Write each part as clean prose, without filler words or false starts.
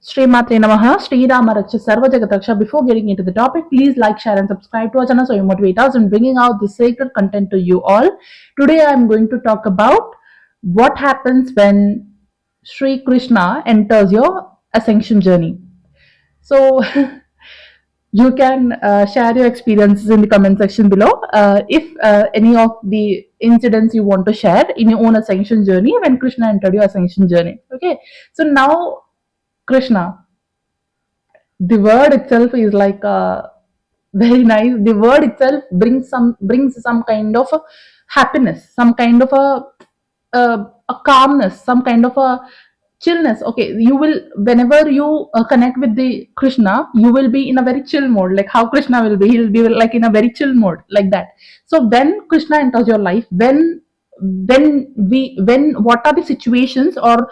Sri Matre Namaha, Sri Rama Raksha Sarva Jagataksha. Before getting into the topic, please like, share, and subscribe to our channel so you motivate us in bringing out this sacred content to you all. Today, I am going to talk about what happens when Sri Krishna enters your ascension journey. So, you can share your experiences in the comment section below. If any of the incidents you want to share in your own ascension journey when Krishna entered your ascension journey. Okay, so now Krishna, the word itself is like very nice. The word itself brings some kind of a happiness, some kind of a calmness, some kind of a chillness. Okay, you will, whenever you connect with the Krishna, you will be in a very chill mode, like how Krishna will be. He'll be like in a very chill mode, like that. So when Krishna enters your life, when what are the situations, or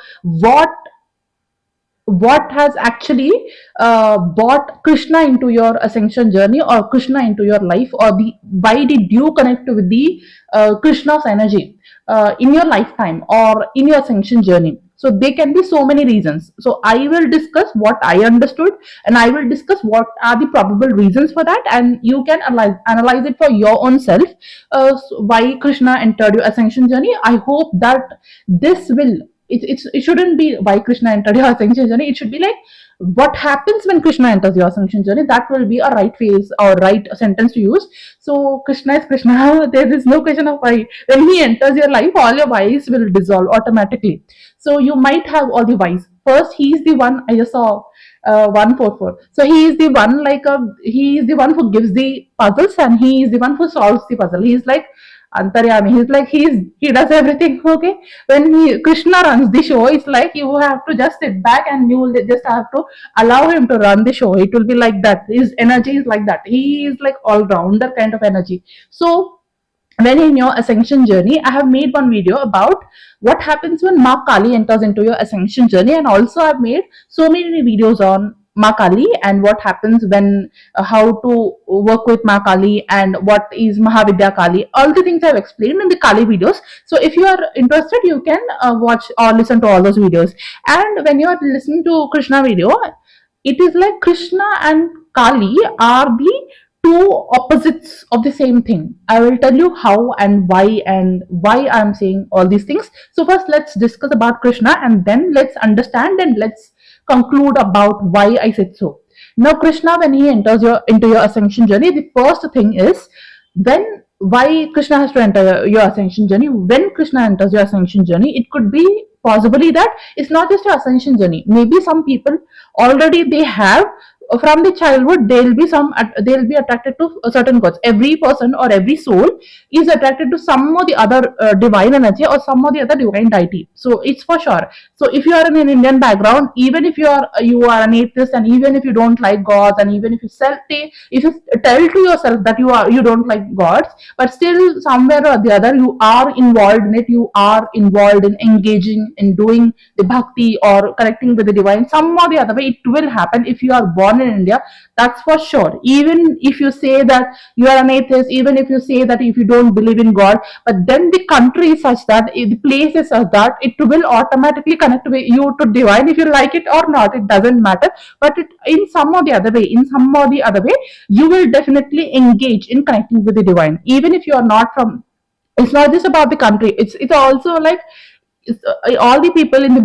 what has actually brought Krishna into your ascension journey, or Krishna into your life, or the why did you connect with the Krishna's energy in your lifetime or in your ascension journey? So there can be so many reasons. So I will discuss what I understood, and I will discuss what are the probable reasons for that, and you can analyze it for your own self. Why Krishna entered your ascension journey. I hope that this will it shouldn't be why Krishna entered your ascension journey. It should be like what happens when Krishna enters your ascension journey. That will be a right phrase or right sentence to use. So Krishna is Krishna. There is no question of why. When he enters your life, all your whys will dissolve automatically. So you might have all the whys. First, he is the one. I just saw 144. So he is the one, he is the one who gives the puzzles, and he is the one who solves the puzzle. He is like Antaryami. He's like he does everything. Okay, when Krishna runs the show, it's like you have to just sit back and you will just have to allow him to run the show. It will be like that. His energy is like that. He is like all rounder kind of energy. So when in your ascension journey, I have made one video about what happens when Ma Kali enters into your ascension journey, and also I've made so many videos on Ma Kali and what happens when how to work with Ma Kali and what is Mahavidya Kali. All the things I've explained in the Kali videos. So if you are interested, you can watch or listen to all those videos. And when you are listening to Krishna video, it is like Krishna and Kali are the two opposites of the same thing. I will tell you how and why I'm saying all these things. So first let's discuss about Krishna, and then let's understand and let's conclude about why I said so. Now Krishna, when he enters into your ascension journey, the first thing is why Krishna has to enter your ascension journey. When Krishna enters your ascension journey, it could be possibly that it's not just your ascension journey. Maybe some people already they have from the childhood they'll be attracted to certain gods. Every person or every soul is attracted to some or the other divine energy or some or the other divine deity. So it's for sure. So if you are in an Indian background, even if you are an atheist, and even if you don't like gods, and even if you tell to yourself that you don't like gods, but still somewhere or the other you are involved in it, you are involved in engaging in doing the bhakti or connecting with the divine, some or the other way it will happen if you are born in India. That's for sure. Even if you say that you are an atheist, even if you say that if you don't believe in God, but then the country is such that, the place is such that it will automatically connect with you to divine, if you like it or not, it doesn't matter. But in some or the other way, you will definitely engage in connecting with the divine, even if you are not from. It's not just about the country. It's also like all the people in the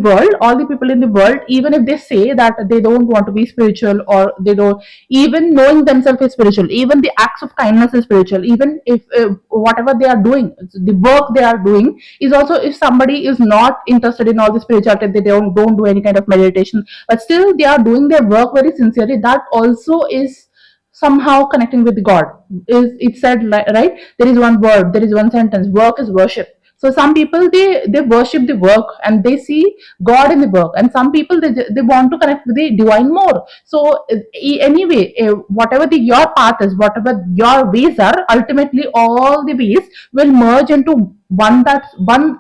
world, even if they say that they don't want to be spiritual, or they don't even knowing themselves is spiritual, even the acts of kindness is spiritual, even if whatever they are doing, the work they are doing is also, if somebody is not interested in all the spirituality, they don't do any kind of meditation, but still they are doing their work very sincerely, that also is somehow connecting with God. Is it said right? There is one word, there is one sentence: work is worship. So some people they worship the work and they see God in the work, and some people they want to connect with the divine more. So anyway, whatever your path is, whatever your ways are, ultimately all the ways will merge into one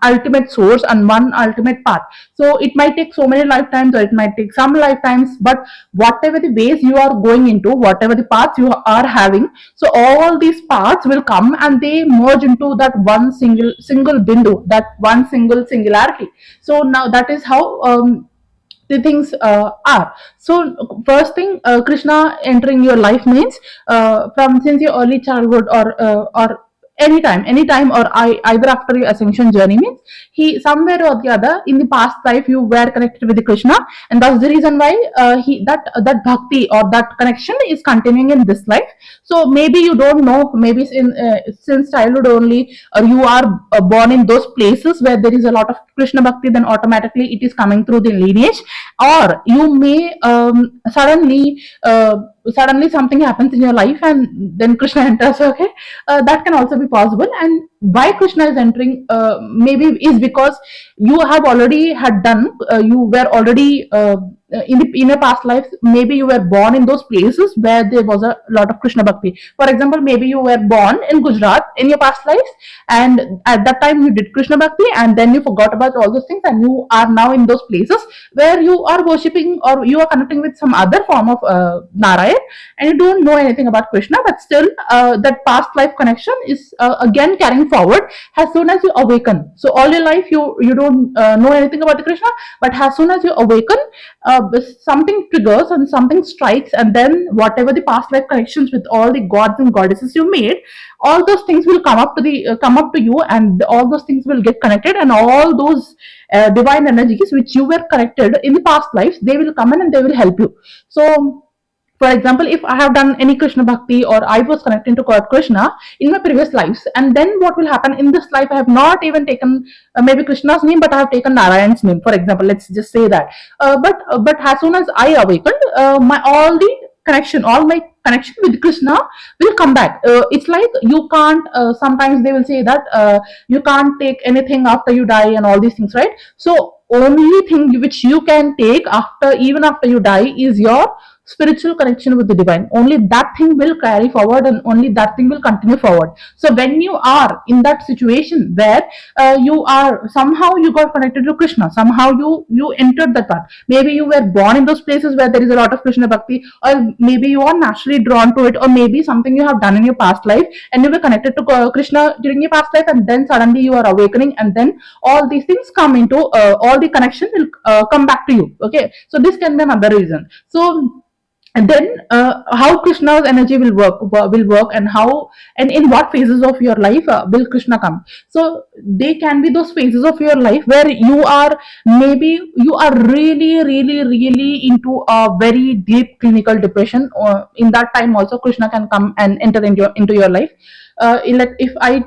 ultimate source and one ultimate path. So it might take so many lifetimes, or it might take some lifetimes, but whatever the ways you are going into, whatever the paths you are having, so all these paths will come and they merge into that one single bindu, that one singularity. So now that is how the things are. So first thing, Krishna entering your life means from since your early childhood or anytime or either after your ascension journey means he somewhere or the other in the past life you were connected with the Krishna, and that's the reason why he that bhakti or that connection is continuing in this life. So maybe you don't know, maybe since childhood only, or you are born in those places where there is a lot of Krishna bhakti, then automatically it is coming through the lineage. Or you may suddenly something happens in your life and then Krishna enters. Okay, that can also be possible. And why Krishna is entering maybe is because you have already had done, you were already in a past life, maybe you were born in those places where there was a lot of Krishna bhakti. For example, maybe you were born in Gujarat in your past life, and at that time you did Krishna bhakti, and then you forgot about all those things, and you are now in those places where you are worshipping or you are connecting with some other form of Narayan, and you don't know anything about Krishna, but still that past life connection is again carrying forward as soon as you awaken. So all your life you don't know anything about the Krishna, but as soon as you awaken, something triggers and something strikes, and then whatever the past life connections with all the gods and goddesses you made, all those things will come up to you, and all those things will get connected, and all those divine energies which you were connected in the past lives, they will come in and they will help you. So for example, if I have done any Krishna bhakti or I was connecting to God Krishna in my previous lives, and then what will happen in this life, I have not even taken maybe Krishna's name, but I have taken Narayan's name, for example. Let's just say that. But as soon as I awakened, all my connection with Krishna will come back. It's like you can't. Sometimes they will say that you can't take anything after you die and all these things, right? So only thing which you can take even after you die is your spiritual connection with the divine. Only that thing will carry forward, and only that thing will continue forward. So when you are in that situation where you are somehow you got connected to Krishna, somehow you entered that path. Maybe you were born in those places where there is a lot of Krishna bhakti, or maybe you are naturally drawn to it, or maybe something you have done in your past life and you were connected to Krishna during your past life, and then suddenly you are awakening, and then all these things come into all the connection will come back to you. Okay, so this can be another reason. So and then how Krishna's energy will work, and how and in what phases of your life will Krishna come. So they can be those phases of your life where maybe you are really into a very deep clinical depression, or in that time also Krishna can come and enter into your life. If I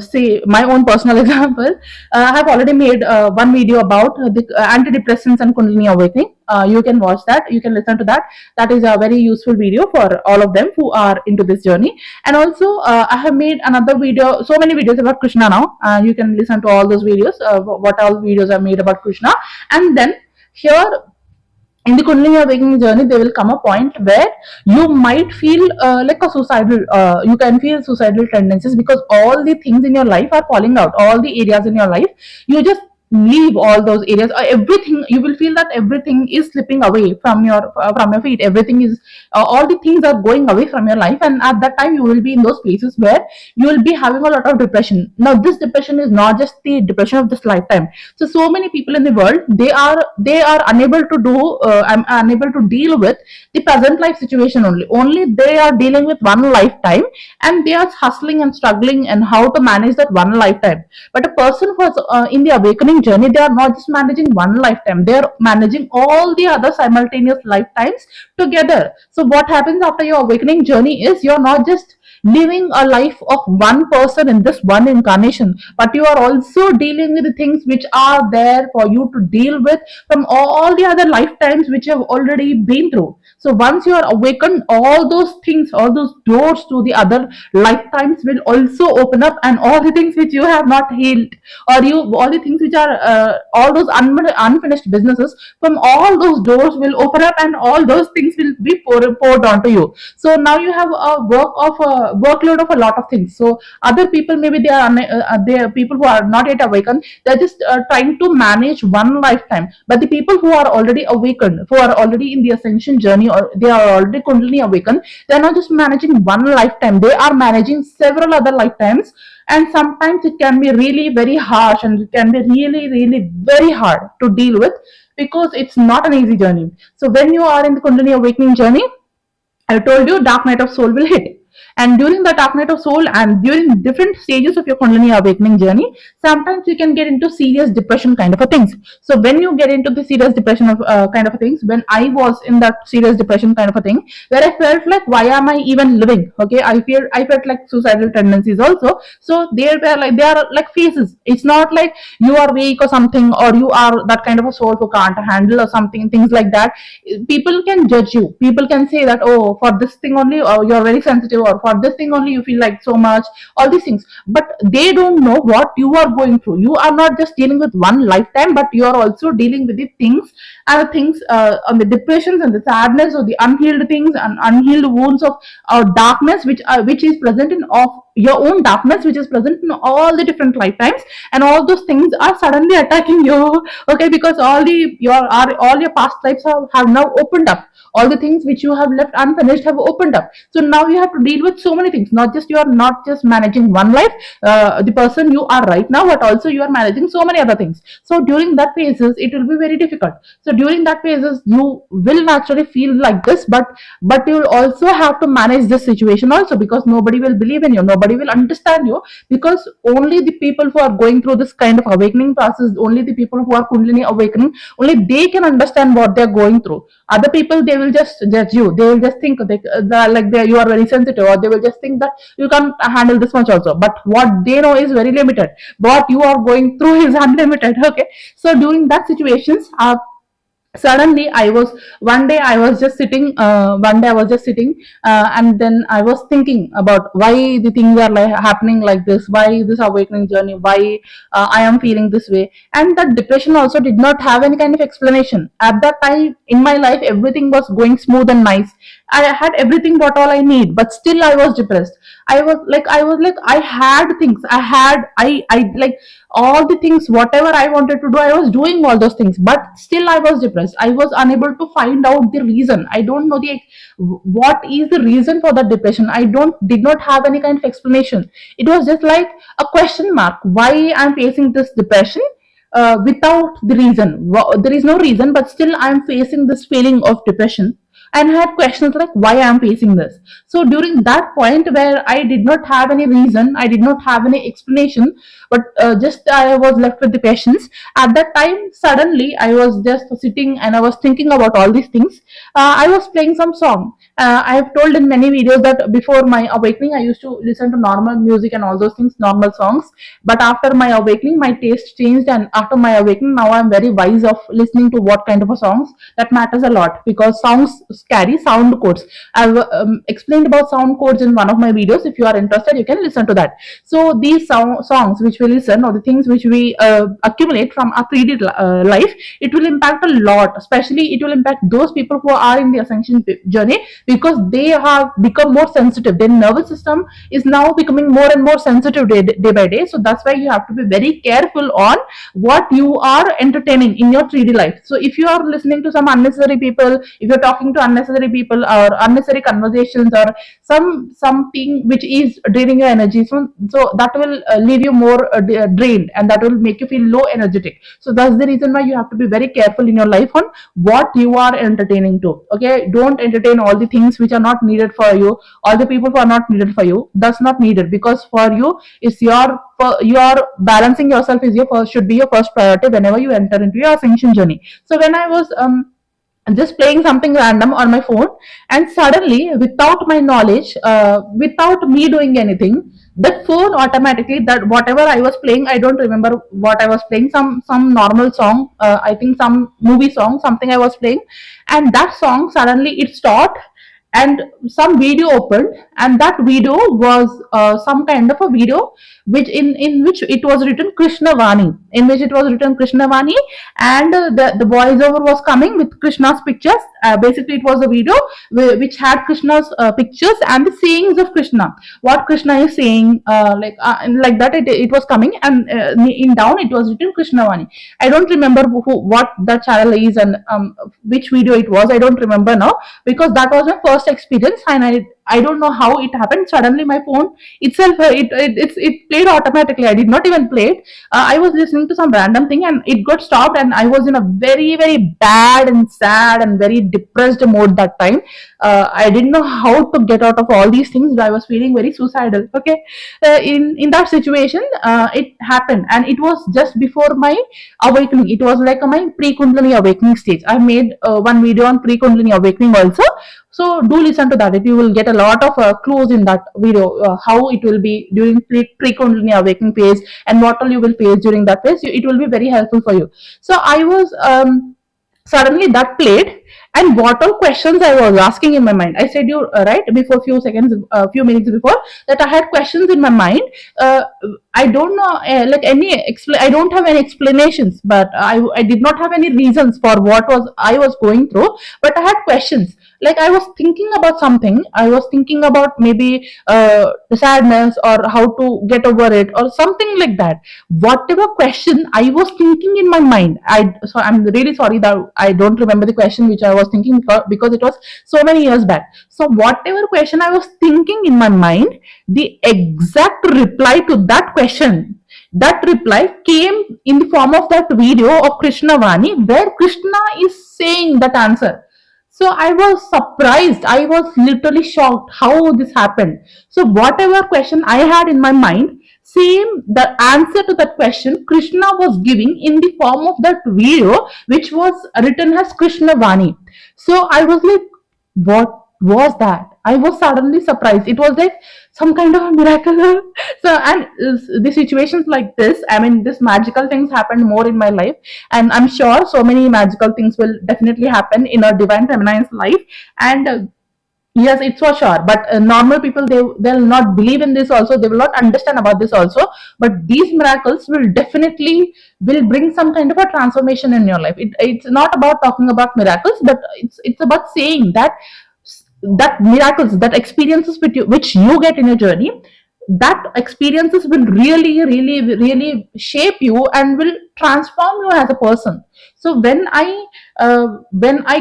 say my own personal example, I have already made one video about the antidepressants and Kundalini awakening. You can watch that, you can listen to that. That is a very useful video for all of them who are into this journey. And also I have made another video, so many videos about Krishna now. You can listen to all those videos, what all videos are made about Krishna. And then here in the Kundalini awakening journey, there will come a point where you might feel like a suicidal, you can feel suicidal tendencies, because all the things in your life are falling out, all the areas in your life, you just leave all those areas, everything, you will feel that everything is slipping away from your feet, everything is all the things are going away from your life, and at that time you will be in those places where you will be having a lot of depression. Now this depression is not just the depression of this lifetime. So many people in the world, they are unable to unable to deal with the present life situation. Only they are dealing with one lifetime, and they are hustling and struggling and how to manage that one lifetime. But a person who is in the awakening journey, they are not just managing one lifetime, they are managing all the other simultaneous lifetimes together. So what happens after your awakening journey is you're not just living a life of one person in this one incarnation, but you are also dealing with the things which are there for you to deal with from all the other lifetimes which you have already been through. So once you are awakened, all those things, all those doors to the other lifetimes will also open up, and all the things which you have not healed, or all the things which are all those unfinished businesses, from all those doors will open up, and all those things will be poured onto you. So now you have a workload of a lot of things. So other people, maybe they are people who are not yet awakened, they're just trying to manage one lifetime. But the people who are already awakened, who are already in the ascension journey, or they are already Kundalini awakened, they are not just managing one lifetime, they are managing several other lifetimes. And sometimes it can be really very harsh, and it can be really very hard to deal with, because it's not an easy journey. So when you are in the Kundalini awakening journey, I told you dark night of soul will hit. And during the dark night of soul and during different stages of your Kundalini awakening journey, sometimes you can get into serious depression kind of a things. So when you get into the serious depression of kind of a things, when I was in that serious depression kind of a thing, where I felt like, why am I even living? Okay, I felt like suicidal tendencies also. So there are like phases. It's not like you are weak or something, or you are that kind of a soul who can't handle or something, things like that. People can judge you. People can say that, oh, for this thing only, or you're very sensitive, or for this thing only you feel like so much, all these things. But they don't know what you are going through. You are not just dealing with one lifetime, but you are also dealing with the things and the things on the depressions and the sadness, or the unhealed things and unhealed wounds of darkness, which is present in of your own darkness, which is present in all the different lifetimes, and all those things are suddenly attacking you. Okay, because all your past lives have now opened up. All the things which you have left unfinished have opened up. So now you have to deal with so many things. Not just, you are not just managing one life, the person you are right now, but also you are managing so many other things. So during that phases, it will be very difficult. So during that phases, you will naturally feel like this, but you will also have to manage this situation also, because nobody will believe in you, nobody will understand you, because only the people who are going through this kind of awakening process, only the people who are Kundalini awakening, only they can understand what they are going through. Other people, they will just judge you. They will just think you are very sensitive, or they will just think that you can't handle this much also. But what they know is very limited. What you are going through is unlimited. Okay, so during that situations, suddenly I was just sitting, and then I was thinking about why the things are happening like this, why this awakening journey, why I am feeling this way. And that depression also did not have any kind of explanation. At that time in my life, everything was going smooth and nice. I had everything, what all I need, but still I was depressed. I had things, I like all the things, whatever I wanted to do, I was doing all those things, but still I was depressed. I was unable to find out the reason. I don't know what is the reason for that depression. Did not have any kind of explanation. It was just like a question mark, why I'm facing this depression, without the reason. There is no reason, but still I'm facing this feeling of depression, and had questions like why I am facing this. So during that point where I did not have any reason, I did not have any explanation, but just I was left with the questions. At that time, suddenly I was just sitting and I was thinking about all these things. I was playing some song. I have told in many videos that before my awakening, I used to listen to normal music and all those things, normal songs. But after my awakening, my taste changed, and after my awakening, now I'm very wise of listening to what kind of a songs. That matters a lot, because songs carry sound codes. I've explained about sound codes in one of my videos. If you are interested, you can listen to that. So these songs which we listen, or the things which we accumulate from our 3D life, it will impact a lot. Especially it will impact those people who are in the ascension journey, because they have become more sensitive. Their nervous system is now becoming more and more sensitive day by day. So that's why you have to be very careful on what you are entertaining in your 3D life. So if you are listening to some unnecessary people, if you're talking to unnecessary people, or unnecessary conversations, or something which is draining your energy, so that will leave you more drained, and that will make you feel low energetic. So that's the reason why you have to be very careful in your life on what you are entertaining to. Okay, don't entertain all the things which are not needed for you, all the people who are not needed for you. That's not needed, because for you, it's your balancing yourself is should be your first priority whenever you enter into your ascension journey. So when I was just playing something random on my phone, and suddenly, without my knowledge, without me doing anything, that phone automatically, that whatever I was playing, I don't remember what I was playing, some normal song, I think some movie song, something I was playing, and that song suddenly it stopped, and some video opened, and that video was some kind of a video which in which it was written Krishna Vani, and the voiceover was coming with Krishna's pictures. Basically it was a video which had Krishna's pictures and the sayings of Krishna, what Krishna is saying, like that it was coming, and in down it was written Krishna Vani. I don't remember what the channel is, and which video it was, I don't remember now, because that was my first first experience, and I don't know how it happened. Suddenly, my phone itself it played automatically. I did not even play it. I was listening to some random thing, and it got stopped, and I was in a very very bad and sad and very depressed mode that time. I didn't know how to get out of all these things. I was feeling very suicidal. Okay, in that situation, it happened, and it was just before my awakening. It was like my pre-kundalini awakening stage. I made one video on pre-kundalini awakening also, so do listen to that. If you will get a lot of clues in that video, how it will be during pre-kundalini awakening phase, and what all you will face during that phase. It will be very helpful for you. So I was suddenly that played, and what all questions I was asking in my mind. I said you right before few minutes before, that I had questions in my mind. I don't know like I don't have any explanations, but I did not have any reasons for what was I was going through, but I had questions. Like I was thinking about something. I was thinking about maybe the sadness, or how to get over it, or something like that. Whatever question I was thinking in my mind, so I'm really sorry that I don't remember the question which I was thinking, because it was so many years back. So whatever question I was thinking in my mind, the exact reply to that question, that reply came in the form of that video of Krishna Vani, where Krishna is saying that answer. So I was surprised. I was literally shocked how this happened. So whatever question I had in my mind, same the answer to that question Krishna was giving in the form of that video, which was written as Krishna Vani. So I was like, what was that? I was suddenly surprised. It was like some kind of a miracle. So, and the situations like this, I mean, this magical things happened more in my life, and I'm sure so many magical things will definitely happen in a divine feminine's life. And yes, it's for sure. But normal people, they'll not believe in this also. They will not understand about this also. But these miracles will definitely will bring some kind of a transformation in your life. It's not about talking about miracles, but it's about saying that miracles, that experiences which you get in your journey, that experiences will really really really shape you and will transform you as a person. So when I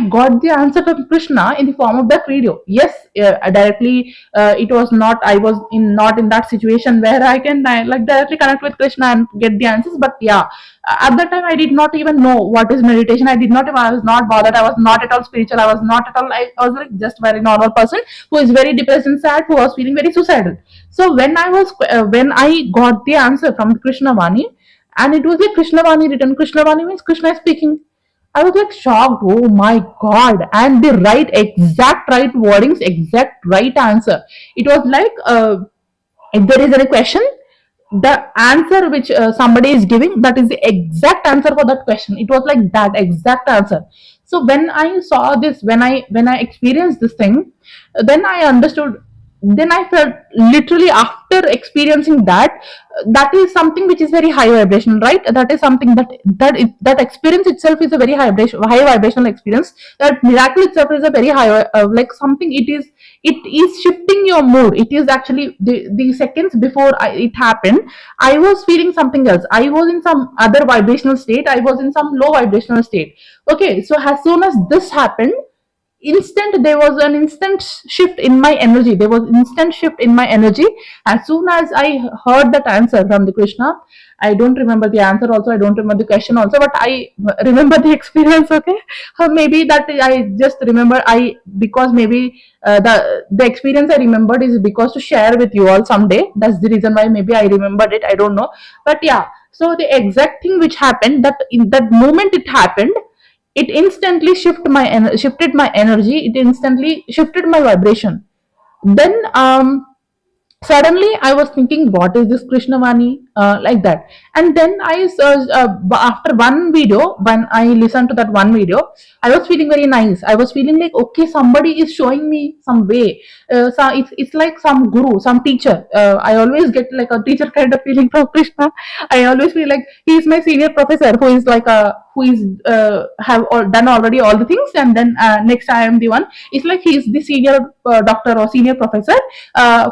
got the answer from Krishna in the form of that video, yes, directly it was not, I was not in that situation where I can like directly connect with Krishna and get the answers. But yeah, at that time I did not even know what is meditation. I was not bothered. I was not at all spiritual. I was not at all, I was like just very normal person who is very depressed and sad, who was feeling very suicidal. So when I got the answer from Krishna Vani, and it was like Krishna Vani written. Krishna Vani means Krishna is speaking. I was like shocked. Oh my God! And the exact right wordings, exact right answer. It was like if there is any question, the answer which somebody is giving, that is the exact answer for that question. It was like that exact answer. So when I saw this, when I experienced this thing, then I understood. Then I felt literally after experiencing that, that is something which is very high vibrational, right? That is something that experience itself is a very high vibrational experience. That miracle itself is a very high like something. It is shifting your mood. It is actually the seconds before it happened, I was feeling something else. I was in some other vibrational state. I was in some low vibrational state. Okay, so as soon as this happened, there was an instant shift in my energy. There was instant shift in my energy as soon as I heard that answer from the Krishna. I don't remember the answer also, I don't remember the question also, but I remember the experience. Okay, maybe that I just remember, because maybe the experience I remembered is because to share with you all someday. That's the reason why maybe I remembered it, I don't know. But yeah, so the exact thing which happened, that in that moment it happened, it instantly shifted my energy. It instantly shifted my vibration. Then suddenly I was thinking, what is this Krishna Vani, like that. And then after one video, when I listened to that one video, I was feeling very nice. I was feeling like, okay, somebody is showing me some way. So it's like some guru, some teacher. I always get like a teacher kind of feeling from Krishna. I always feel like he is my senior professor, who is like who is have done already all the things, and then next I am the one. It's like he's the senior doctor or senior professor,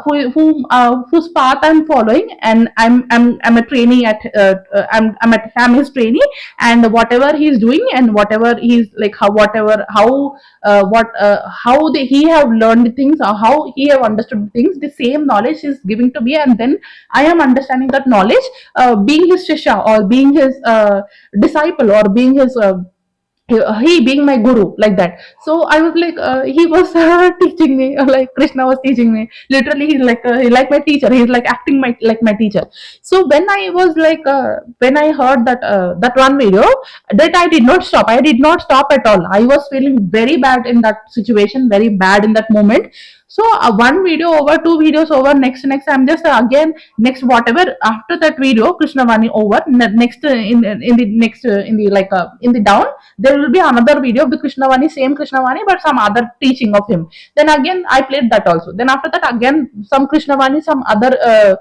whose path I'm following, and I'm a trainee at I'm his trainee, and whatever he's doing and whatever he's like, how he have learned things, or how he have understood things, the same knowledge is giving to me, and then I am understanding that knowledge, being his shishya, or being his disciple, or being his he being my guru, like that. So I was like, he was teaching me, like Krishna was teaching me. Literally, he's like my teacher. He's like acting like my teacher. So when I was like, when I heard that one video, that I did not stop. I did not stop at all. I was feeling very bad in that situation, very bad in that moment. So one video over, two videos over, next I'm just again next whatever after that video Krishnavani over, next in the next in the like in the down, there will be another video of the Krishnavani, same Krishnavani, but some other teaching of him. Then again I played that also. Then after that again some Krishnavani, some other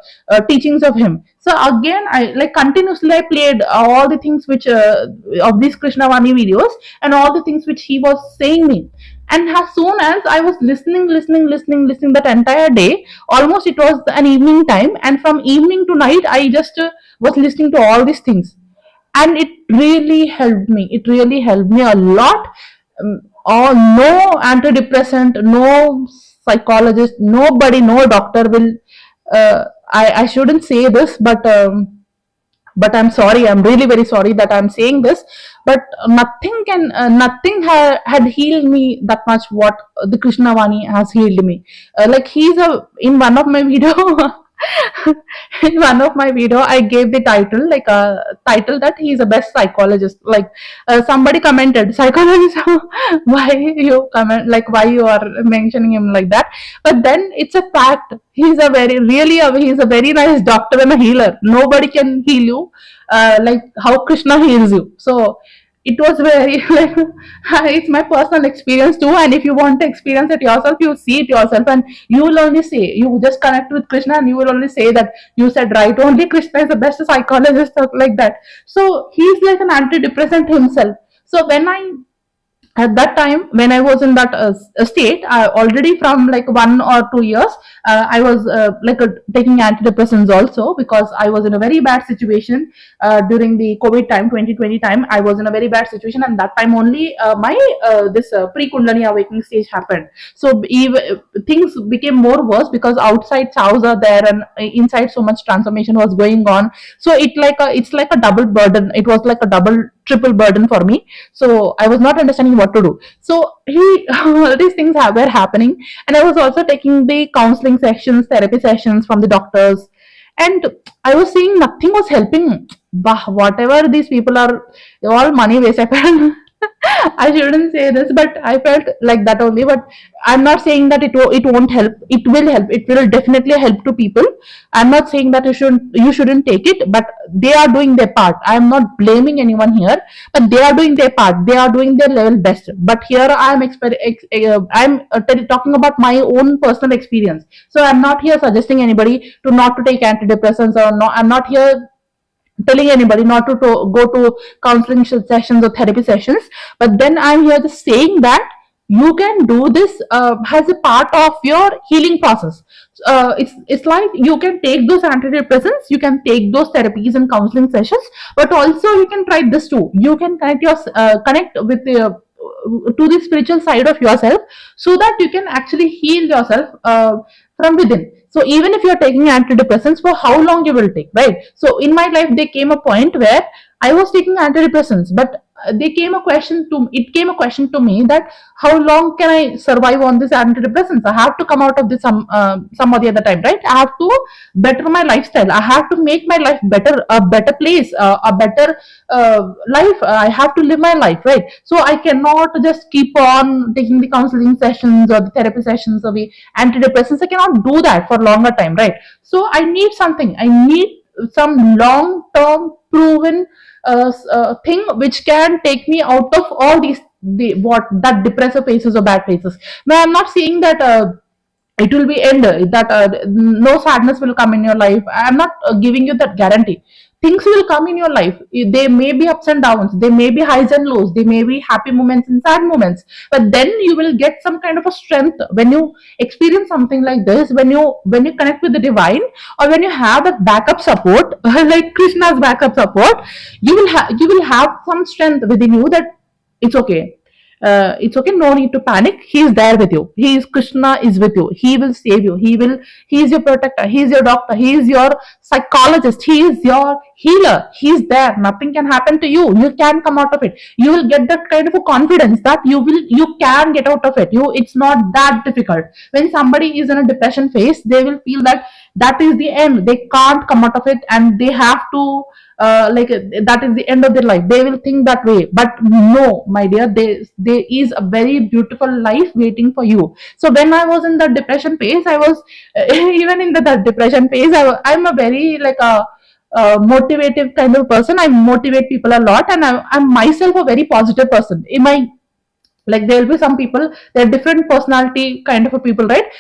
teachings of him. So again I like continuously I played all the things which of these Krishnavani videos, and all the things which he was saying me. And as soon as I was listening that entire day, almost it was an evening time, and from evening to night I just was listening to all these things, and it really helped me. It really helped me a lot. Or no antidepressant, no psychologist, nobody, no doctor will. I shouldn't say this, but I'm sorry. I'm really very sorry that I'm saying this. But nothing had healed me that much. What the Krishnavani has healed me. Like he's in one of my video. In one of my video I gave the title, like a title that he's the best psychologist. Like somebody commented, psychologist, why you comment, like why you are mentioning him like that? But then it's a fact, he's a very really he's a very nice doctor and a healer. Nobody can heal you like how Krishna heals you. So it was very like it's my personal experience too, and if you want to experience it yourself, you see it yourself, and you will only say, you just connect with Krishna and you will only say that you said right, only Krishna is the best psychologist, stuff like that. So he's like an antidepressant himself. So when I at that time when I was in that state, already from like 1 or 2 years, I was taking antidepressants also, because I was in a very bad situation during the COVID time, 2020 time. I was in a very bad situation, and that time only my this pre-Kundalini awakening stage happened. So even things became more worse, because outside chows are there, and inside so much transformation was going on. So it's like a double burden. It was like a double triple burden for me. So I was not understanding what to do. So all these things were happening, and I was also taking the counseling sessions, therapy sessions from the doctors, and I was seeing nothing was helping. Bah, whatever these people are, all money waste. I shouldn't say this, but I felt like that only. But I'm not saying that it won't help. It will help. It will definitely help to people. I'm not saying that you shouldn't take it, but they are doing their part. I'm not blaming anyone here, but they are doing their part. They are doing their level best. But here I'm talking about my own personal experience. So I'm not here suggesting anybody to not to take antidepressants, or no. I'm not here telling anybody not to go to counseling sessions or therapy sessions. But then I'm here just saying that you can do this as a part of your healing process. It's like you can take those antidepressants, you can take those therapies and counseling sessions, but also you can try this too. You can connect with the to the spiritual side of yourself, so that you can actually heal yourself from within. So even if you're taking antidepressants, for how long you will take, right? So in my life there came a point where I was taking antidepressants, but it came a question to me that how long can I survive on this antidepressants? I have to come out of this some or the other time, right? I have to better my lifestyle. I have to make my life better, a better place, a better life. I have to live my life, right? So I cannot just keep on taking the counseling sessions or the therapy sessions or the antidepressants. I cannot do that for longer time, right? So I need something. I need some long-term proven thing which can take me out of all these that depressive phases or bad phases. Now I'm not saying that it will be end, that no sadness will come in your life. I'm not giving you that guarantee. things will come in your life. They may be ups and downs, they may be highs and lows, they may be happy moments and sad moments, but then you will get some kind of a strength when you experience something like this, when you connect with the divine, or when you have that backup support like Krishna's backup support. You will have some strength within you that it's okay. It's okay, no need to panic. He is there with you. Krishna is with you. He will save you. He is your protector. He is your doctor. He is your psychologist. He is your healer. He is there. Nothing can happen to you. You can come out of it. You will get that kind of a confidence that you can get out of it. It's not that difficult. When somebody is in a depression phase, they will feel that that is the end. They can't come out of it, and they have to that is the end of their life. They will think that way, but no, my dear, there is a very beautiful life waiting for you. So when I was in the depression phase, I was even in the depression phase, I'm a very like a motivative kind of person. I motivate people a lot, and I'm myself a very positive person. In my, like, there will be some people, they're different personality kind of a people, right?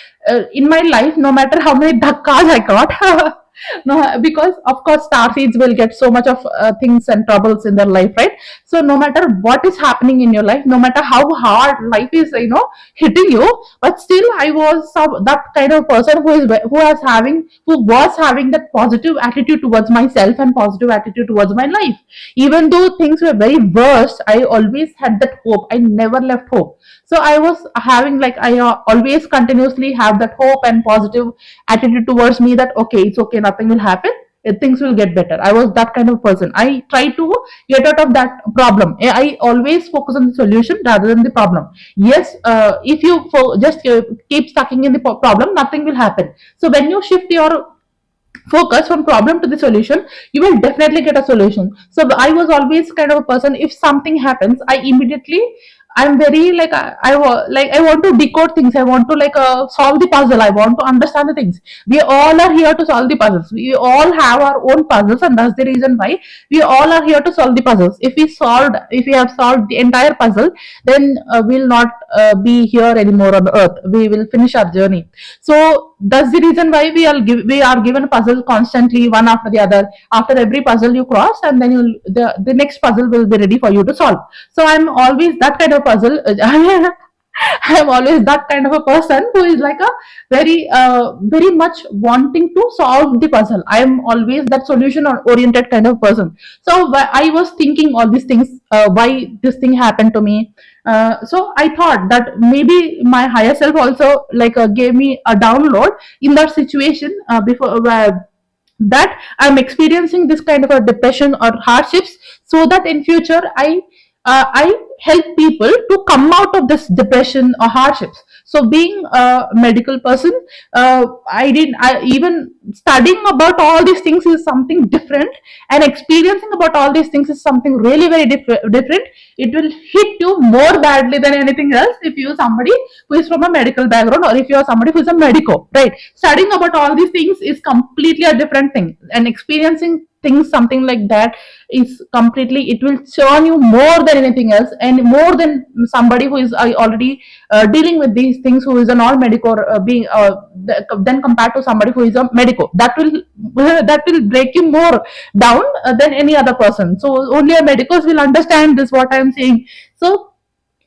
In my life, no matter how many dhakkas I got no, because of course star seeds will get so much of things and troubles in their life, right? So no matter what is happening in your life, no matter how hard life is, hitting you, but still I was that kind of person who was having that positive attitude towards myself and positive attitude towards my life. Even though things were very worst, I always had that hope. I never left hope. So I was having, like, I always continuously have that hope and positive attitude towards me, that okay, it's okay, nothing will happen, things will get better. I was that kind of person. I try to get out of that problem. I always focus on the solution rather than the problem. Yes, if you just keep stucking in the problem, nothing will happen. So when you shift your focus from problem to the solution, you will definitely get a solution. So I was always kind of a person, if something happens, I immediately, I'm very like, I want to decode things. I want to solve the puzzle. I want to understand the things. We all are here to solve the puzzles. We all have our own puzzles, and that's the reason why we all are here to solve the puzzles. If we have solved the entire puzzle, then we'll not be here anymore on earth. We will finish our journey. So that's the reason why we are given a puzzle constantly, one after the other. After every puzzle you cross, and then the next puzzle will be ready for you to solve. So I'm always that kind of puzzle. I'm always that kind of a person who is like a very much wanting to solve the puzzle. I am always that solution oriented kind of person. So I was thinking all these things, why this thing happened to me. So I thought that maybe my higher self also gave me a download in that situation, before that I'm experiencing this kind of a depression or hardships, so that in future I help people to come out of this depression or hardships. So being a medical person, I even studying about all these things is something different, and experiencing about all these things is something really very different. It will hit you more badly than anything else if you are somebody who is from a medical background, or if you are somebody who is a medico, right? Studying about all these things is completely a different thing, and experiencing things something like that is completely, it will churn you more than anything else, and more than somebody who is already dealing with these things, who is a non-medico, then compared to somebody who is a medico, that will break you more down than any other person. So only a medicos will understand this, what I am saying. So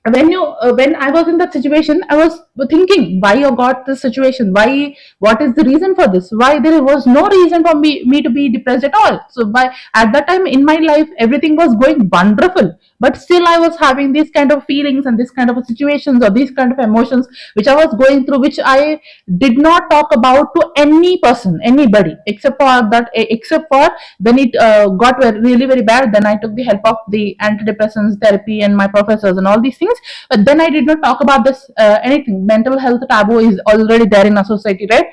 when I was in that situation, I was thinking, why I got this situation, what is the reason for this, why there was no reason for me to be depressed at all. So at that time in my life, everything was going wonderful, but still I was having these kind of feelings and this kind of situations or these kind of emotions which I was going through, which I did not talk about to any person, anybody, except for when it got really very bad. Then I took the help of the antidepressants therapy and my professors and all these things. But then I did not talk about this anything. Mental health taboo is already there in our society, right?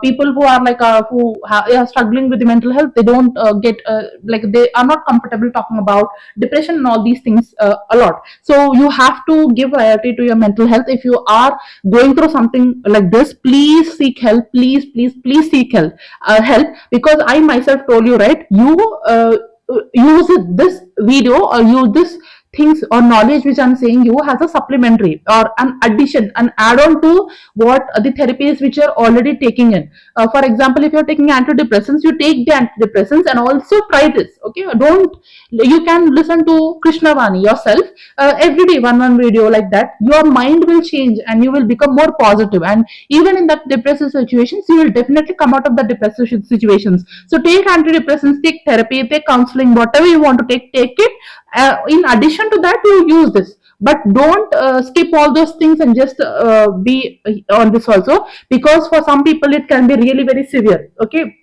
People who are are struggling with the mental health, they don't they are not comfortable talking about depression and all these things a lot. So you have to give priority to your mental health. If you are going through something like this, please seek help. Please seek help. Because I myself told you, right? You use this video or use this things or knowledge which I'm saying you has a supplementary or an addition, an add-on to what the therapies which you're already taking in. For example, if you're taking antidepressants, you take the antidepressants and also try this. Okay, don't, you can listen to Krishna Vani yourself every day, one video like that. Your mind will change and you will become more positive. And even in that depressive situations, you will definitely come out of the depressive situations. So take antidepressants, take therapy, take counseling, whatever you want to take it. In addition to that, you use this, but don't skip all those things and just be on this also, because for some people it can be really very severe. Okay,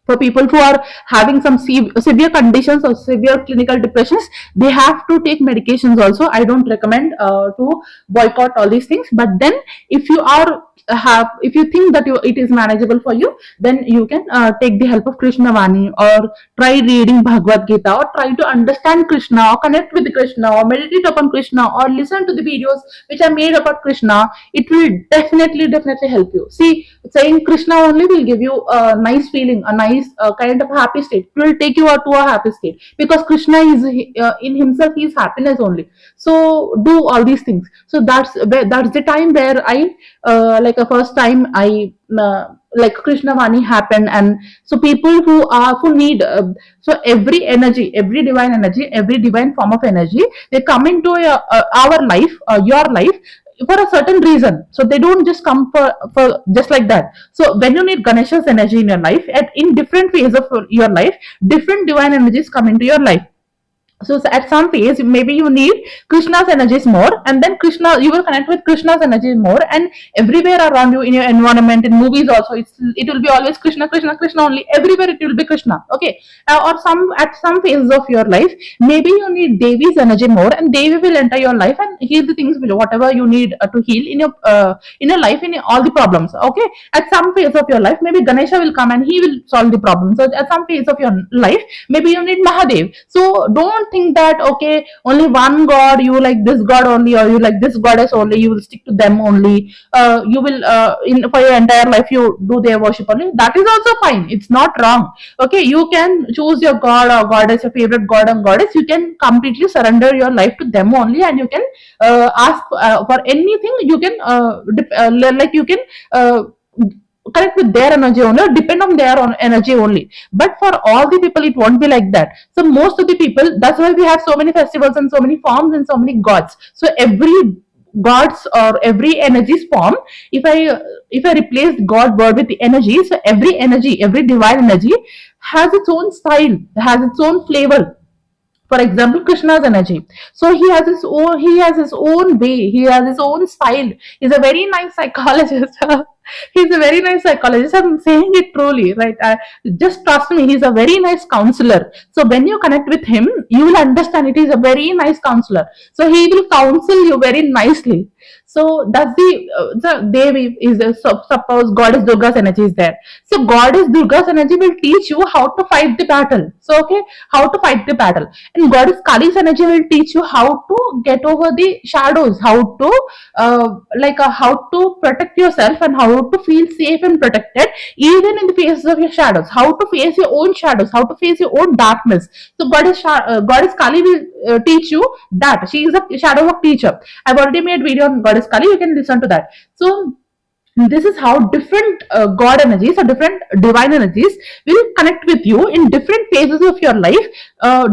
for people who are having some severe conditions or severe clinical depressions, they have to take medications also. I don't recommend to boycott all these things, but then if you are if you think that it is manageable for you, then you can take the help of Krishna Vani, or try reading Bhagavad Gita, or try to understand Krishna, or connect with Krishna, or meditate upon Krishna, or listen to the videos which are made about Krishna. It will definitely help you. See, saying Krishna only will give you a nice feeling, a nice kind of happy state. It will take you to a happy state, because Krishna is in himself, he is happiness only. So do all these things. So that's the time where I like a first time I like Krishna Vani happened. And so people who need so every energy, every divine energy, every divine form of energy, they come into our life, your life, for a certain reason. So they don't just come for just like that. So when you need Ganesha's energy in your life, in different phases of your life, different divine energies come into your life. So at some phase, maybe you need Krishna's energies more, and then you will connect with Krishna's energies more, and everywhere around you in your environment, in movies also, it will be always Krishna, Krishna, Krishna only. Everywhere it will be Krishna. Okay, or at some phases of your life, maybe you need Devi's energy more, and Devi will enter your life and heal the things below, whatever you need to heal in your life, in all the problems. Okay, at some phase of your life, maybe Ganesha will come and he will solve the problem. So at some phase of your life, maybe you need Mahadev. So don't think that okay, only one god, you like this god only, or you like this goddess only, you will stick to them only. You will for your entire life you do their worship only. That is also fine, it's not wrong. Okay, you can choose your god or goddess, your favorite god and goddess. You can completely surrender your life to them only, and you can ask for anything. You can like you can connect with their energy only, or depend on their own energy only. But for all the people, it won't be like that. So most of the people, that's why we have so many festivals and so many forms and so many gods. So every gods or every energy's form, if I replace god word with the energy, so every energy, every divine energy has its own style, has its own flavor. For example, Krishna's energy, so he has his own way, he has his own style. He's a very nice psychologist. He's a very nice psychologist. I'm saying it truly, right? Just trust me, he's a very nice counselor. So when you connect with him, you will understand it is a very nice counselor. So he will counsel you very nicely. So that's the Devi is suppose Goddess Durga's energy is there. So Goddess Durga's energy will teach you how to fight the battle. So okay, how to fight the battle. And Goddess Kali's energy will teach you how to get over the shadows, how to how to protect yourself, and how to feel safe and protected even in the faces of your shadows, how to face your own shadows, how to face your own darkness. So Goddess Kali will teach you that. She is a shadow work teacher. I've already made video on Goddess Kali, you can listen to that. So this is how different god energies or different divine energies will connect with you in different phases of your life,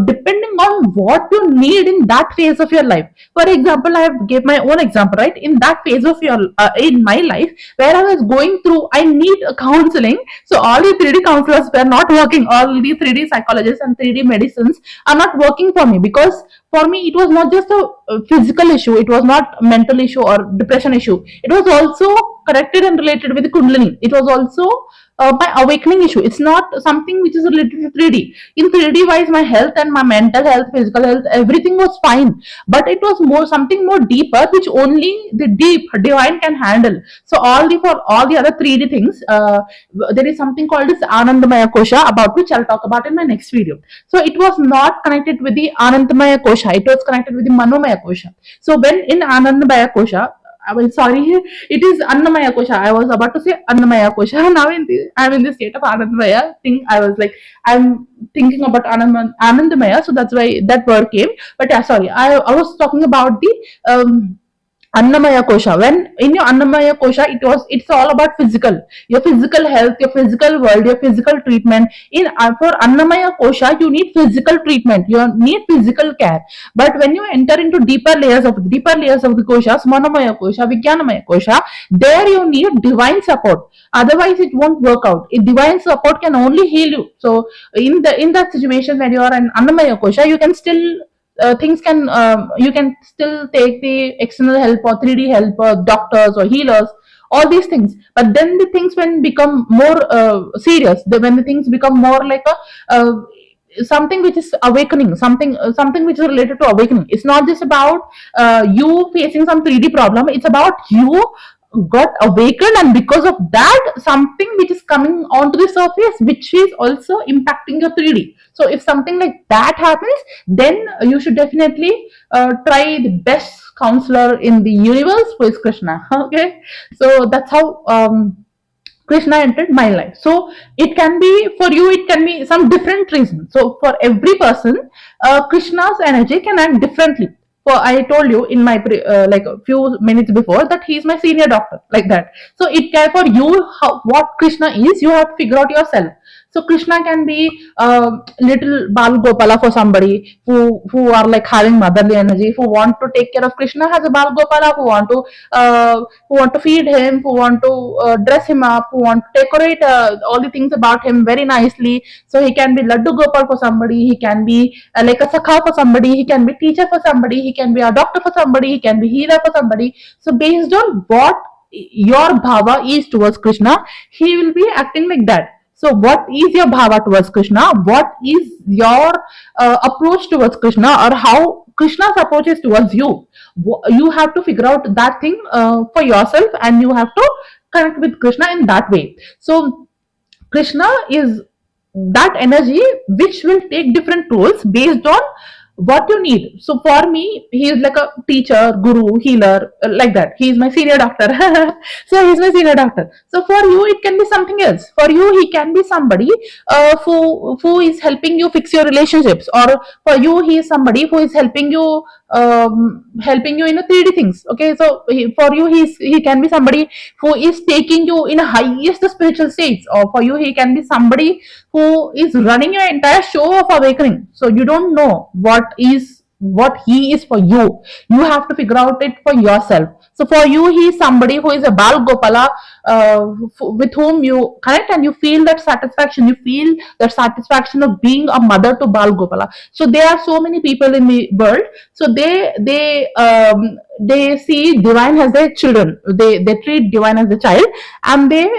depending on what you need in that phase of your life. For example, I have gave my own example, right? In that phase of your in my life where I was going through, I need a counseling. So all the 3D counselors were not working. All the 3D psychologists and 3D medicines are not working for me, because for me it was not just a physical issue, it was not mental issue or depression issue, it was also connected and related with Kundalini. It was also my awakening issue. It's not something which is related to 3D. In 3D wise, my health and my mental health, physical health, everything was fine, but it was more something more deeper, which only the deep divine can handle. So for all the other 3D things, there is something called as Anandamaya Kosha, about which I'll talk about in my next video. So it was not connected with the Anandamaya Kosha, it was connected with the Manomaya Kosha. So when in Anandamaya Kosha, I mean, sorry, it is Annamaya Kosha. I was about to say Annamaya Kosha. Now I'm in the state of Anandamaya thing. I was like, I'm thinking about Anandamaya, so that's why that word came. But yeah, sorry, I was talking about the Annamaya Kosha. When in your Annamaya Kosha, it's all about your physical health, your physical world, your physical treatment. In For Annamaya Kosha, you need physical treatment, you need physical care. But when you enter into deeper layers of the koshas, Manomaya Kosha, Vijnanamaya Kosha, there you need divine support. Otherwise, it won't work out. Divine support can only heal you. So in that situation when you are an Annamaya Kosha, you can still things can you can still take the external help or 3D help or doctors or healers, all these things. But then the things when become more serious, when the things become more like a something which is awakening, something which is related to awakening. It's not just about you facing some 3D problem. It's about you got awakened, and because of that, something which is coming onto the surface which is also impacting your 3D. So if something like that happens, then you should definitely try the best counselor in the universe, who is Krishna. Okay, so that's how Krishna entered my life. So it can be for you, it can be some different reason. So for every person, Krishna's energy can act differently. For I told you in my like a few minutes before that he is my senior doctor, like that. So it can for you what Krishna is, you have to figure out yourself. So Krishna can be little Bal Gopala for somebody who are like having motherly energy, who want to take care of Krishna has a Bal Gopala, who want to feed him, who want to dress him up, who want to decorate all the things about him very nicely. So he can be Laddu Gopal for somebody, he can be like a Sakha for somebody, he can be teacher for somebody, he can be a doctor for somebody, he can be healer for somebody. So based on what your bhava is towards Krishna, he will be acting like that. So what is your bhava towards Krishna? What is your approach towards Krishna, or how Krishna's approach is towards you? You have to figure out that thing for yourself, and you have to connect with Krishna in that way. So Krishna is that energy which will take different roles based on what you need. So for me, he is like a teacher, guru, healer, like that. He is my senior doctor. So he's my senior doctor. So for you, it can be something else. For you, he can be somebody who is helping you fix your relationships, or for you, he is somebody who is helping you in a 3D things. Okay, so for you, he can be somebody who is taking you in a highest spiritual states, or for you, he can be somebody who is running your entire show of awakening. So you don't know what he is for you. You have to figure out it for yourself. So for you, he is somebody who is a Bal Gopala, with whom you connect and you feel that satisfaction. You feel that satisfaction of being a mother to Bal Gopala. So there are so many people in the world. So they see divine as their children. They treat divine as a child, and they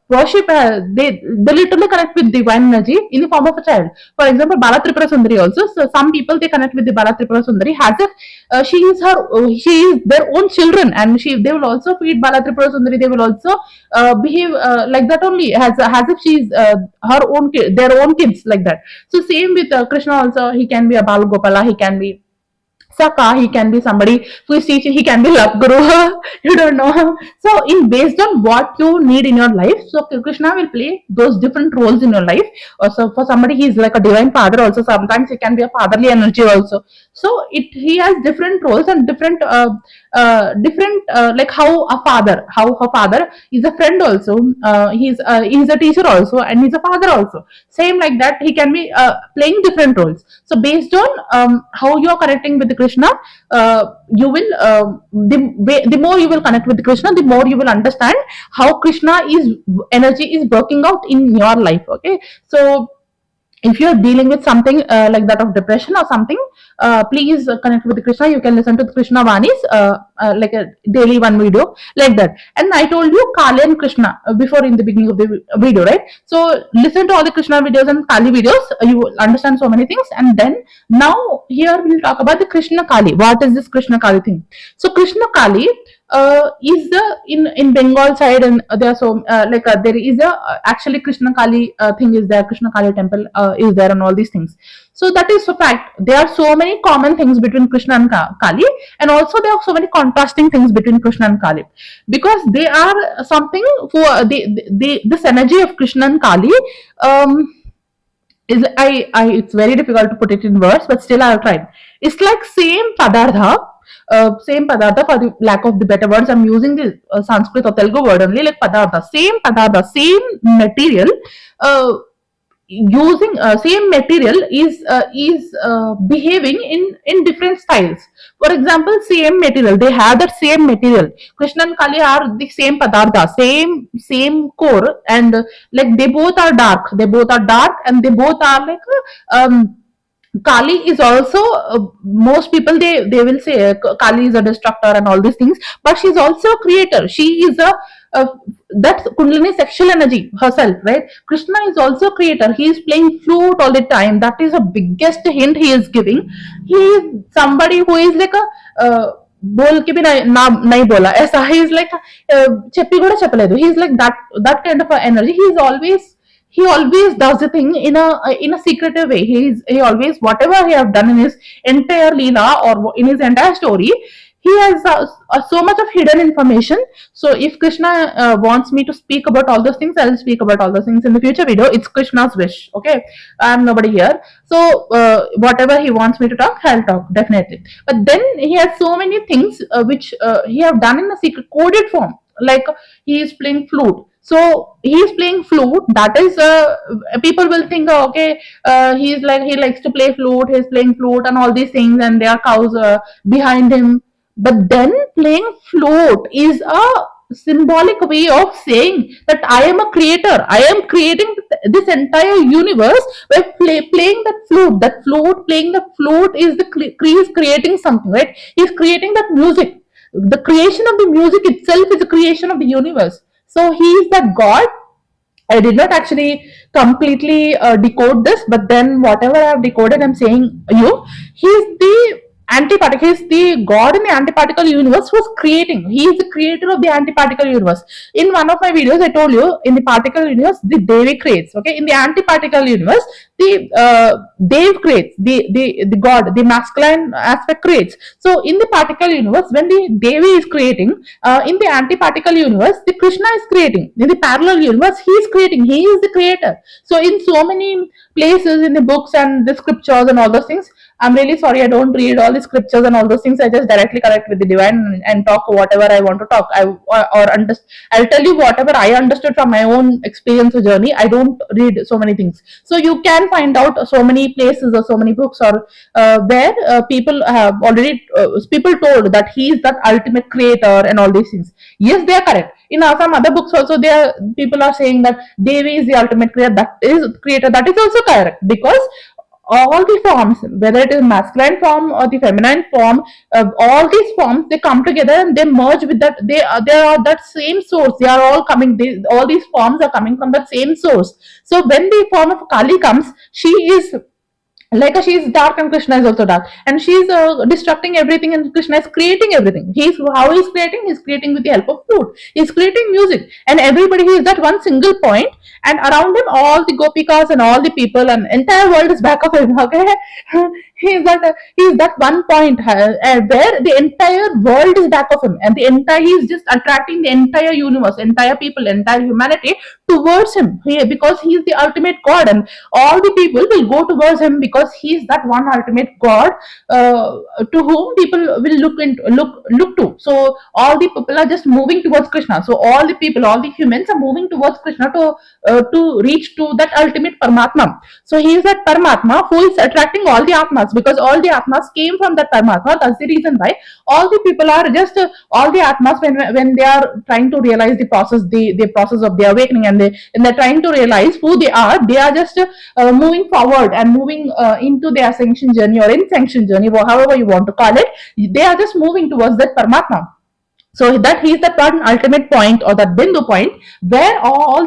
worship. They literally connect with divine energy in the form of a child. For example, Bala Tripura Sundari also. So some people, they connect with the Bala Tripura Sundari as if she is their own children, and they will also feed Bala Tripura Sundari. They will also behave like that only, as if she is their own kids, like that. So same with Krishna also. He can be a Bal Gopala. He can be Saka, he can be somebody who is teaching, he can be love guru. You don't know. So based on what you need in your life, so Krishna will play those different roles in your life. Also for somebody, he is like a divine father also. Sometimes he can be a fatherly energy also. So he has different roles and different like how a father is a friend also. He's a teacher also, and he's a father also. Same like that, he can be playing different roles. So based on how you are connecting with Krishna, you will the more you will connect with Krishna, the more you will understand how Krishna energy is working out in your life. Okay, so if you are dealing with something like that of depression or something, please connect with Krishna. You can listen to the Krishna Vanis, like a daily one video, like that. And I told you Kali and Krishna before in the beginning of the video, right? So listen to all the Krishna videos and Kali videos. You will understand so many things. And then now here we'll talk about the Krishna Kali. What is this Krishna Kali thing? So Krishna Kali, is the in Bengal side, and there are so there is a actually Krishna Kali thing is there, Krishna Kali temple is there, and all these things. So that is a fact. There are so many common things between Krishna and Kali, and also there are so many contrasting things between Krishna and Kali, because they are something for this energy of Krishna and Kali. Is I it's very difficult to put it in words, but still I'll try. It's like same padartha, for the lack of the better words. I'm using the Sanskrit or Telugu word only, like padartha, same material. Using same material is behaving in different styles. For example, same material, they have that same material. Krishna and Kali are the same padartha, same core, and like they both are dark. They both are dark, and they both are like Kali is also most people they will say Kali is a destructor and all these things, but she's also a creator. She is a that's Kundalini sexual energy herself, right? Krishna is also a creator. He is playing flute all the time. That is the biggest hint he is giving. He is somebody who is like a बोल के भी नहीं बोला ऐसा. He is like చెప్పి కూడా చెప్పలేదు. He is like that kind of energy. He always does the thing in a secretive way. He always, whatever he have done in his entire leela or in his entire story, he has so much of hidden information. So if Krishna wants me to speak about all those things, I'll speak about all those things in the future video. It's Krishna's wish. Okay, I'm nobody here. So whatever he wants me to talk, I'll talk definitely. But then he has so many things which he have done in a secret coded form. Like he is playing flute. So he is playing flute. That is, people will think, oh, okay, he likes to play flute. He's playing flute and all these things, and there are cows behind him. But then playing flute is a symbolic way of saying that I am a creator. I am creating this entire universe by playing that flute. Playing the flute is is creating something, right? He's creating that music. The creation of the music itself is a creation of the universe. So he is that God. I did not actually completely decode this, but then whatever I have decoded, I'm saying you. He is the antiparticle. He is the God in the antiparticle universe who's creating. He is the creator of the antiparticle universe. In one of my videos, I told you in the particle universe, the Devi creates. Okay, in the antiparticle universe, the Dev creates. The God, the masculine aspect creates. So in the particle universe, when the Devi is creating, in the antiparticle universe, the Krishna is creating. In the parallel universe, he is creating. He is the creator. So in so many places in the books and the scriptures and all those things, I'm really sorry, I don't read all the scriptures and all those things. I just directly connect with the divine and talk whatever I want to talk. I'll tell you whatever I understood from my own experience or journey. I don't read so many things. So you can find out so many places or so many books or where people have already people told that he is that ultimate creator and all these things. Yes, they are correct. In some other books also, there people are saying that Devi is the ultimate creator. That is also correct, because all the forms, whether it is masculine form or the feminine form, all these forms, they come together and they merge with that. They are that same source. They are all coming. All these forms are coming from that same source. So when the form of Kali comes, she is she is dark and Krishna is also dark, and she is destructing everything, and Krishna is creating everything. How he's creating? He's creating with the help of flute. He's creating music, and everybody, he is that one single point, and around him all the gopikas and all the people and entire world is back of him. Okay, he is that one point where the entire world is back of him, and he is just attracting the entire universe, entire people, entire humanity towards him. Because he is the ultimate God, and all the people will go towards him because he is that one ultimate God to whom people will look to. So all the people are just moving towards Krishna. So all the people, all the humans are moving towards Krishna to reach to that ultimate Paramatma. So he is that Paramatma who is attracting all the Atmas, because all the Atmas came from that Paramatma. That's the reason why all the people are just all the Atmas, when they are trying to realize the process of their awakening, and they're trying to realize who they are just moving forward and moving into their ascension journey or ascension journey, or however you want to call it. They are just moving towards that Paramatma. So that he's that one ultimate point, or that bindu point, where all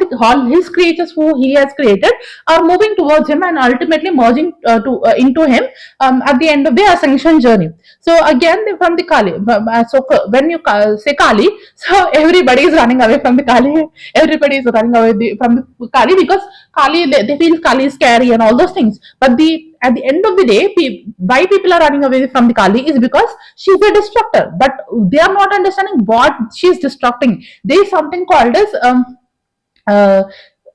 his creatures who he has created are moving towards him and ultimately merging to into him at the end of the ascension journey. So again, from the Kali, when you say Kali, so everybody is running away from the Kali. Everybody is running away from the Kali, because Kali, they feel Kali is scary and all those things. But the at the end of the day, why people are running away from the Kali is because she's a destructor. But they are not understanding what she's destructing. There is something called as uh,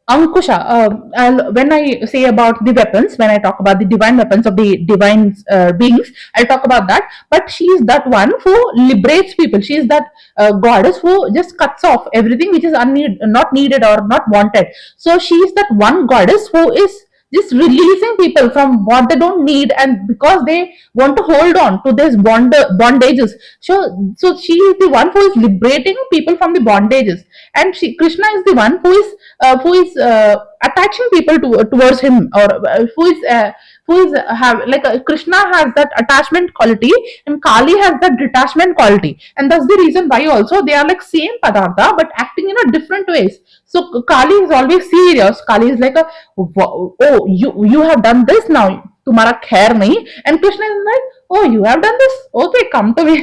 Ankusha. When I say about the weapons, when I talk about the divine weapons of the divine beings, I'll talk about that. But she is that one who liberates people. She is that goddess who just cuts off everything which is not needed or not wanted. So she is that one goddess who is just releasing people from what they don't need, and because they want to hold on to these bondages. So she is the one who is liberating people from the bondages, and Krishna is the one who is attaching people towards him, or who is have like Krishna has that attachment quality, and Kali has that detachment quality, and that's the reason why also they are like same padartha but acting in a different ways. So Kali is always serious. Kali is like a, oh, you have done this now, तुम्हारा खैर नहीं. And Krishna is like, oh, you have done this, okay, come to me.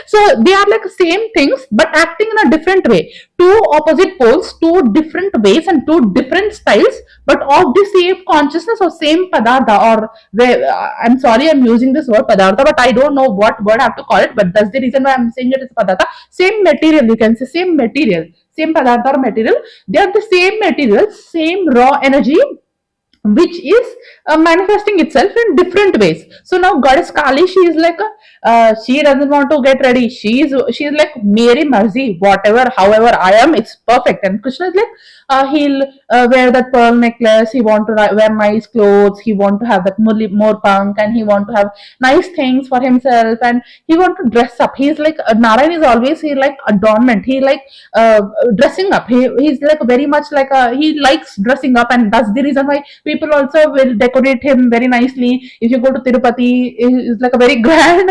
So they are like same things but acting in a different way. Two opposite poles, two different ways and two different styles, but of the same consciousness or same padartha, or I'm sorry I'm using this word padartha, but I don't know what word I have to call it, but that's the reason why I'm saying it is padartha. Same material, you can say same material, same padartha or material. They are the same material, same raw energy, which is manifesting itself in different ways. So now goddess Kali, she is like she doesn't want to get ready. She is like Meri Marzi, whatever, however I am, it's perfect. And Krishna is like he'll wear that pearl necklace. He want to wear nice clothes. He want to have that more punk, and he want to have nice things for himself, and he want to dress up. He's like Narayan is always he like adornment. He like dressing up. He's like very much like he likes dressing up, and that's the reason why people also will decorate him very nicely. If you go to Tirupati, he's like a very grand.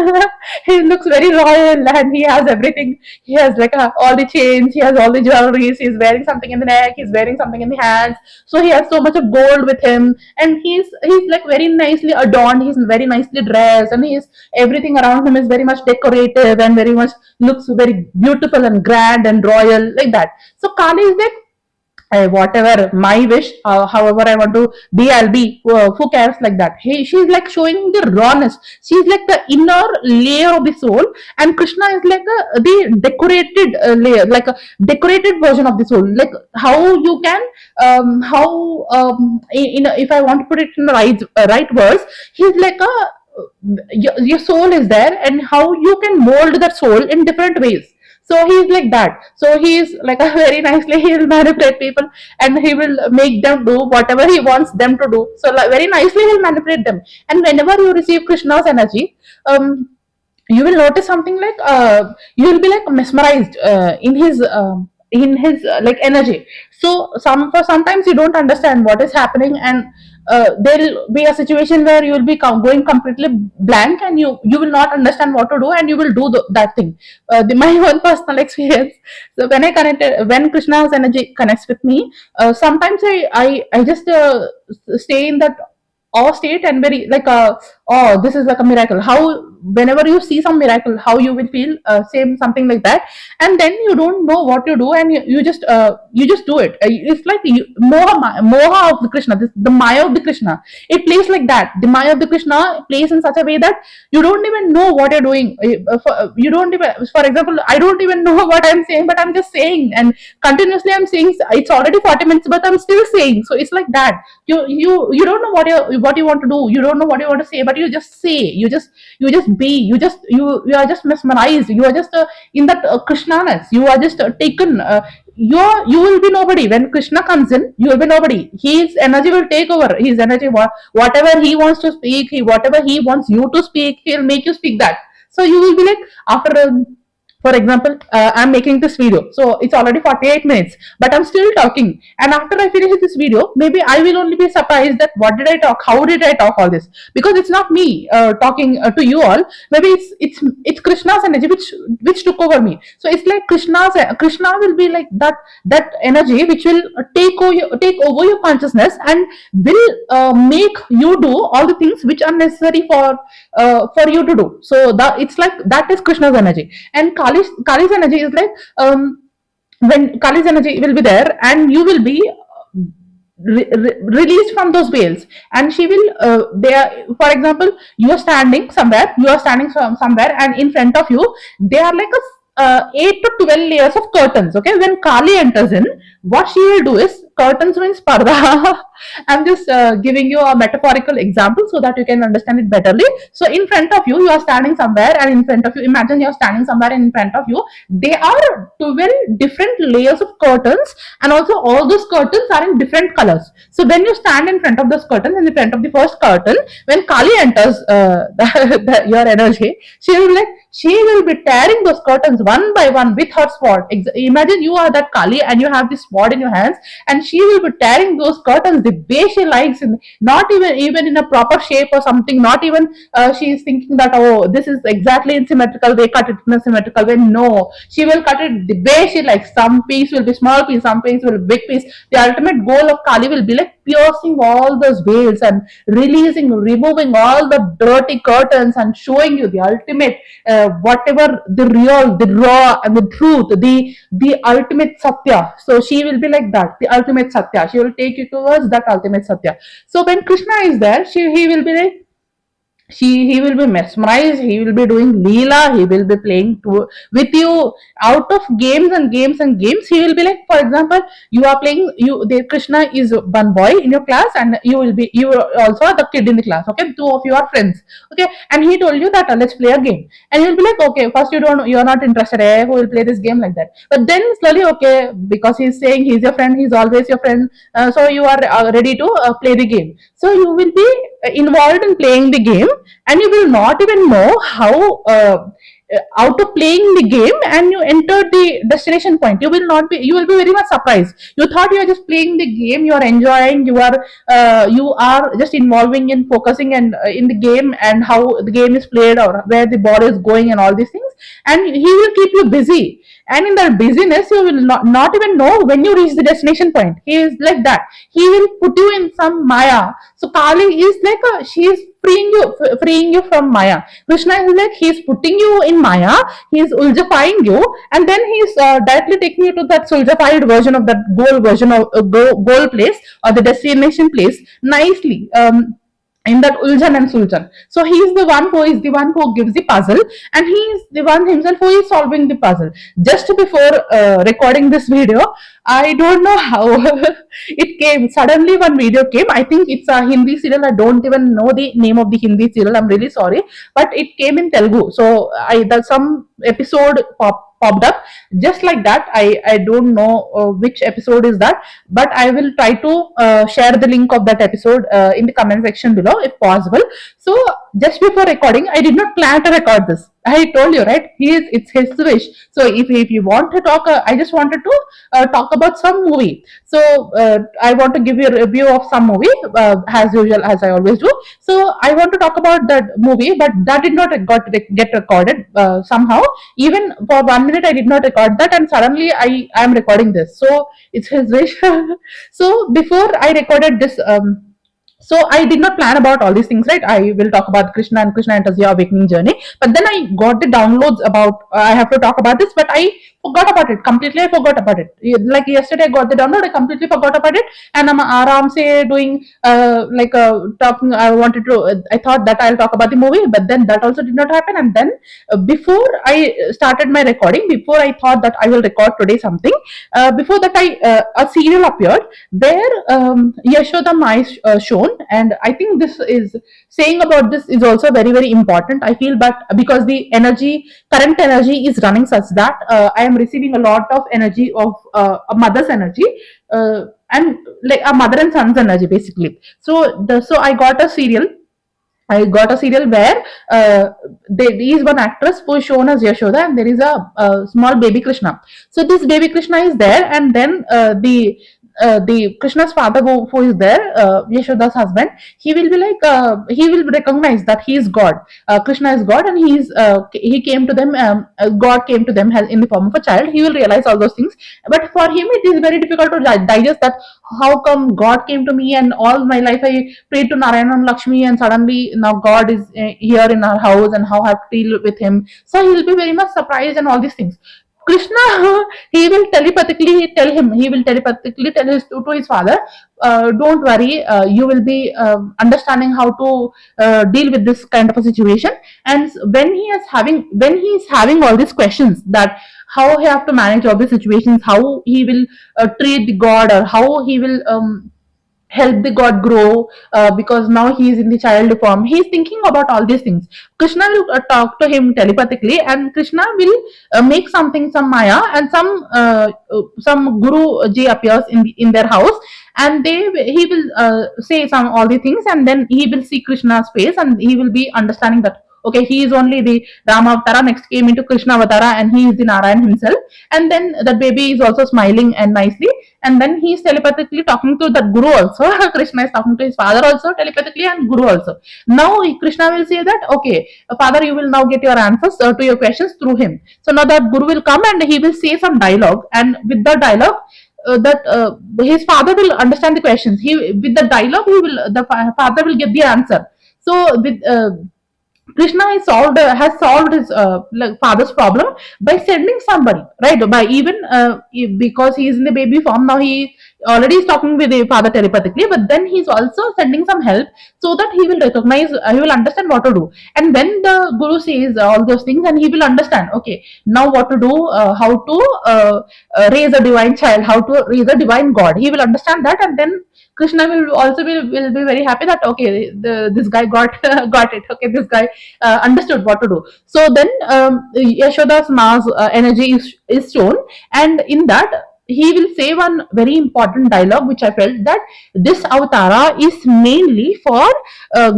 He looks very royal, and he has everything. He has like all the chains. He has all the jewelries. He's wearing something in the neck. He's wearing something in the hands. So he has so much of gold with him, and he's like very nicely adorned. He's very nicely dressed, and he's everything around him is very much decorative and very much looks very beautiful and grand and royal like that. So Kali is like whatever my wish, however I want to be, I'll be. Who cares like that? Hey, she's like showing the rawness. She's like the inner layer of the soul, and Krishna is like the decorated layer, like a decorated version of the soul. Like how you can, if I want to put it in the right words, he's like a your soul is there, and how you can mold that soul in different ways. So he's like that. So he's like a very nicely he will manipulate people, and he will make them do whatever he wants them to do. So like, very nicely he'll manipulate them. And whenever you receive Krishna's energy, you will notice something like you will be like mesmerized in his like energy. So sometimes you don't understand what is happening, and there will be a situation where you will be going completely blank, and you will not understand what to do, and you will do that thing. My own personal experience. So when Krishna's energy connects with me, sometimes I just stay in that awe state, and very like oh, this is like a miracle. How whenever you see some miracle, how you will feel, same something like that. And then you don't know what to do, and you just do it. It's like moha of the Krishna, the Maya of the Krishna. It plays like that. The Maya of the Krishna plays in such a way that you don't even know what you're doing. You don't even, for example, I don't even know what I'm saying, but I'm just saying, and continuously I'm saying. It's already 40 minutes, but I'm still saying. So it's like that. You don't know what you want to do. You don't know what you want to say, but you just say. You just be. You are just mesmerized. You are just in that Krishnaness. You are just taken. You will be nobody when Krishna comes in. You will be nobody. His energy will take over. His energy, whatever he wants to speak, whatever he wants you to speak, he'll make you speak that. So you will be like after For example, I'm making this video, so it's already 48 minutes, but I'm still talking. And after I finish this video, maybe I will only be surprised that what did I talk, how did I talk all this, because it's not me talking to you all. Maybe it's Krishna's energy which took over me. So it's like Krishna will be like that energy which will take over your consciousness, and will make you do all the things which are necessary for you to do. So that it's like that is Krishna's energy. And Kali's energy is like, when Kali's energy will be there, and you will be released from those veils, and she will they for example, you are standing somewhere, and in front of you there are like a 8 to 12 layers of curtains. Okay, when Kali enters in, what she will do is, curtains means parda. I'm just giving you a metaphorical example so that you can understand it betterly. So in front of you, you are standing somewhere, and in front of you, imagine you are standing somewhere, and in front of you there are 12 different layers of curtains, and also all those curtains are in different colors. So when you stand in front of those curtains, in the front of the first curtain, when Kali enters your energy, she will be tearing those curtains one by one with her sword. Imagine you are that Kali, and you have this sword in your hands, and she will be tearing those curtains the way she likes, not even in a proper shape or something. Not even she is thinking that, oh, this is exactly in symmetrical way, cut it in a symmetrical way. No, she will cut it the way she likes. Some piece will be small piece, some piece will be big piece. The ultimate goal of Kali will be like piercing all those veils and removing all the dirty curtains, and showing you the ultimate, whatever the real, the raw, and the truth, the ultimate satya. So she will be like that, the ultimate satya. She will take you towards that ultimate satya. So when Krishna is there, he will be like, he will be mesmerized, he will be doing leela, he will be playing with you out of games and games and games. He will be like, for example, you are playing, Krishna is one boy in your class, and you also are the kid in the class. Okay, two of you are friends. Okay, and he told you that, let's play a game, and you'll be like, okay, first you are not interested, who will play this game, like that. But then slowly, okay, because he's saying he's your friend, he's always your friend, so you are ready to play the game. So you will be involved in playing the game, and you will not even know how out of playing the game, and you enter the destination point. You will be very much surprised. You thought you are just playing the game, you are enjoying, you are just involving in focusing and in the game, and how the game is played, or where the ball is going, and all these things. And he will keep you busy, and in that busyness you will not even know when you reach the destination point. He is like that. He will put you in some maya. So Kali is like she is freeing you from maya. Krishna is like, he is putting you in maya, he is uljafying you, and then he is directly taking you to that suljafied version of that goal place, or the destination place, nicely, in that uljan and suljan. So he is the one who gives the puzzle, and he is the one himself who is solving the puzzle. Just before recording this video, I don't know how it came. Suddenly one video came. I think it's a Hindi serial. I don't even know the name of the Hindi serial. I'm really sorry, but it came in Telugu. So some episode popped up just like that. I don't know which episode is that, but I will try to share the link of that episode in the comment section below if possible. So just before recording, I did not plan to record this. I told you, right? It's his wish. So if you want to talk, I just wanted to talk about some movie. So I want to give you a review of some movie, as usual, as I always do. So I want to talk about that movie, but that did not get recorded somehow. Even for 1 minute, I did not record that, and suddenly I am recording this. So it's his wish. So before I recorded this. So I did not plan about all these things, right? I will talk about Krishna and Krishna enters your awakening journey. But then I got the downloads about, I have to talk about this, but I forgot about it completely. I forgot about it. Like yesterday, I got the download. I completely forgot about it, and I'm aram se doing talking. I thought that I'll talk about the movie, but then that also did not happen. And then before I started my recording, before I thought that I will record today something, before that a serial appeared where Yashoda Mai shown, and I think this is saying about this is also very, very important, I feel. But because the current energy is running such that I am receiving a lot of energy of a mother's energy, and like a mother and son's energy basically. So I got a serial I got a serial where there is one actress who is shown as Yashoda, and there is a small baby Krishna. So this baby Krishna is there, and then the Krishna's father, who is there, Yashoda's husband, he will be like, he will recognize that he is God. Krishna is God, and he came to them. God came to them in the form of a child. He will realize all those things, but for him it is very difficult to digest that how come God came to me, and all my life I prayed to Narayana and Lakshmi, and suddenly now God is here in our house, and how I have to deal with him. So he will be very much surprised and all these things. Krishna, he will telepathically tell him, he will telepathically tell to his father, don't worry, you will be understanding how to deal with this kind of a situation. And when he is having all these questions, that how he have to manage all these situations, how he will treat the God, or how he will help the god grow, because now he is in the child form. He is thinking about all these things. Krishna will talk to him telepathically, and Krishna will make something, some maya, and some guru ji appears in their house, and he will say some all the things, and then he will see Krishna's face, and he will be understanding that okay, he is only the Rama Avatara, next came into Krishna Avatara, and he is the Narayan himself. And then the baby is also smiling and nicely, and then he is telepathically talking to that guru also. Krishna is talking to his father also telepathically, and guru also. Now Krishna will say that okay, father, you will now get your answers to your questions through him. So now that guru will come, and he will say some dialogue, and with the dialogue, his father will understand the questions. With the dialogue, the father will get the answer. So with Krishna has solved his father's problem by sending somebody, right? By even because he is in the baby form now, he already is talking with the father telepathically, but then he is also sending some help so that he will recognize, he will understand what to do. And when the guru says all those things, and he will understand, okay, now what to do, how to raise a divine child, how to raise a divine God. He will understand that, and then Krishna will also will be very happy that okay, this guy got got it. Okay, this guy understood what to do. So then Yashoda's ma's energy is shown, and in that he will say one very important dialogue, which I felt that this avatara is mainly for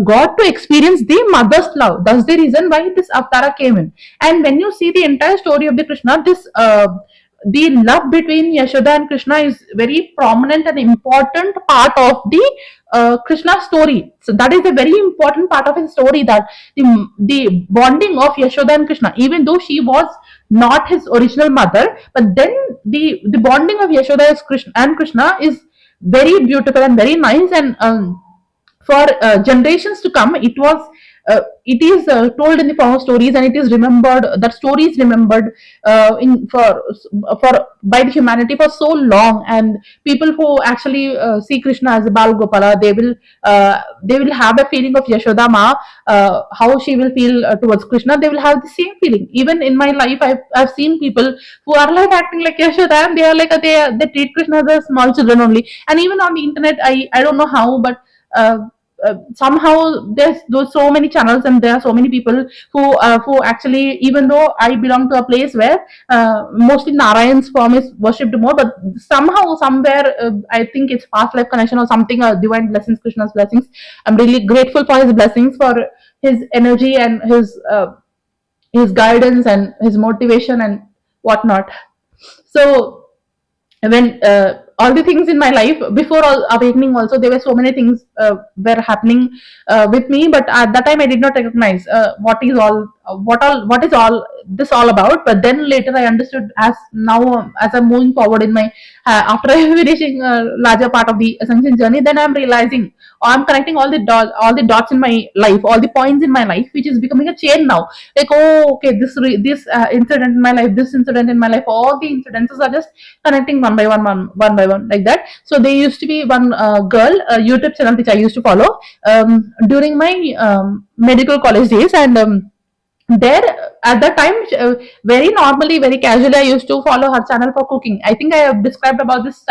God to experience the mother's love. That's the reason why this avatara came in. And when you see the entire story of the Krishna, this the love between Yashoda and Krishna is very prominent and important part of the Krishna story. So that is a very important part of his story, that the bonding of Yashoda and Krishna, even though she was not his original mother, but then the bonding of Yashoda and Krishna is very beautiful and very nice. And for generations to come, it is told in the form of stories, and it is remembered. That story is remembered for by the humanity for so long. And people who actually see Krishna as a Bal Gopala, they will have a feeling of Yashoda Ma, how she will feel towards Krishna. They will have the same feeling. Even in my life, I've seen people who are like acting like Yashoda, and they are like they treat Krishna as small children only. And even on the internet, I don't know how, but somehow there's so many channels, and there are so many people who actually, even though I belong to a place where mostly Narayan's form is worshipped more, but somehow somewhere I think it's past life connection or something, divine blessings, Krishna's blessings. I'm really grateful for his blessings, for his energy and his guidance and his motivation and whatnot. So when all the things in my life before all awakening, also there were so many things were happening with me, but at that time I did not recognize what is all this all about. But then later I understood, as I'm moving forward in my after finishing a larger part of the ascension journey, then I'm realizing, or I'm connecting all the dots in my life, all the points in my life, which is becoming a chain now. Like, oh, okay, this incident in my life, this incident in my life, all the incidences are just connecting one by one, like that. So there used to be one girl YouTube channel which I used to follow during my medical college days, and there at that time, very normally, very casually, I used to follow her channel for cooking. I think I have described about this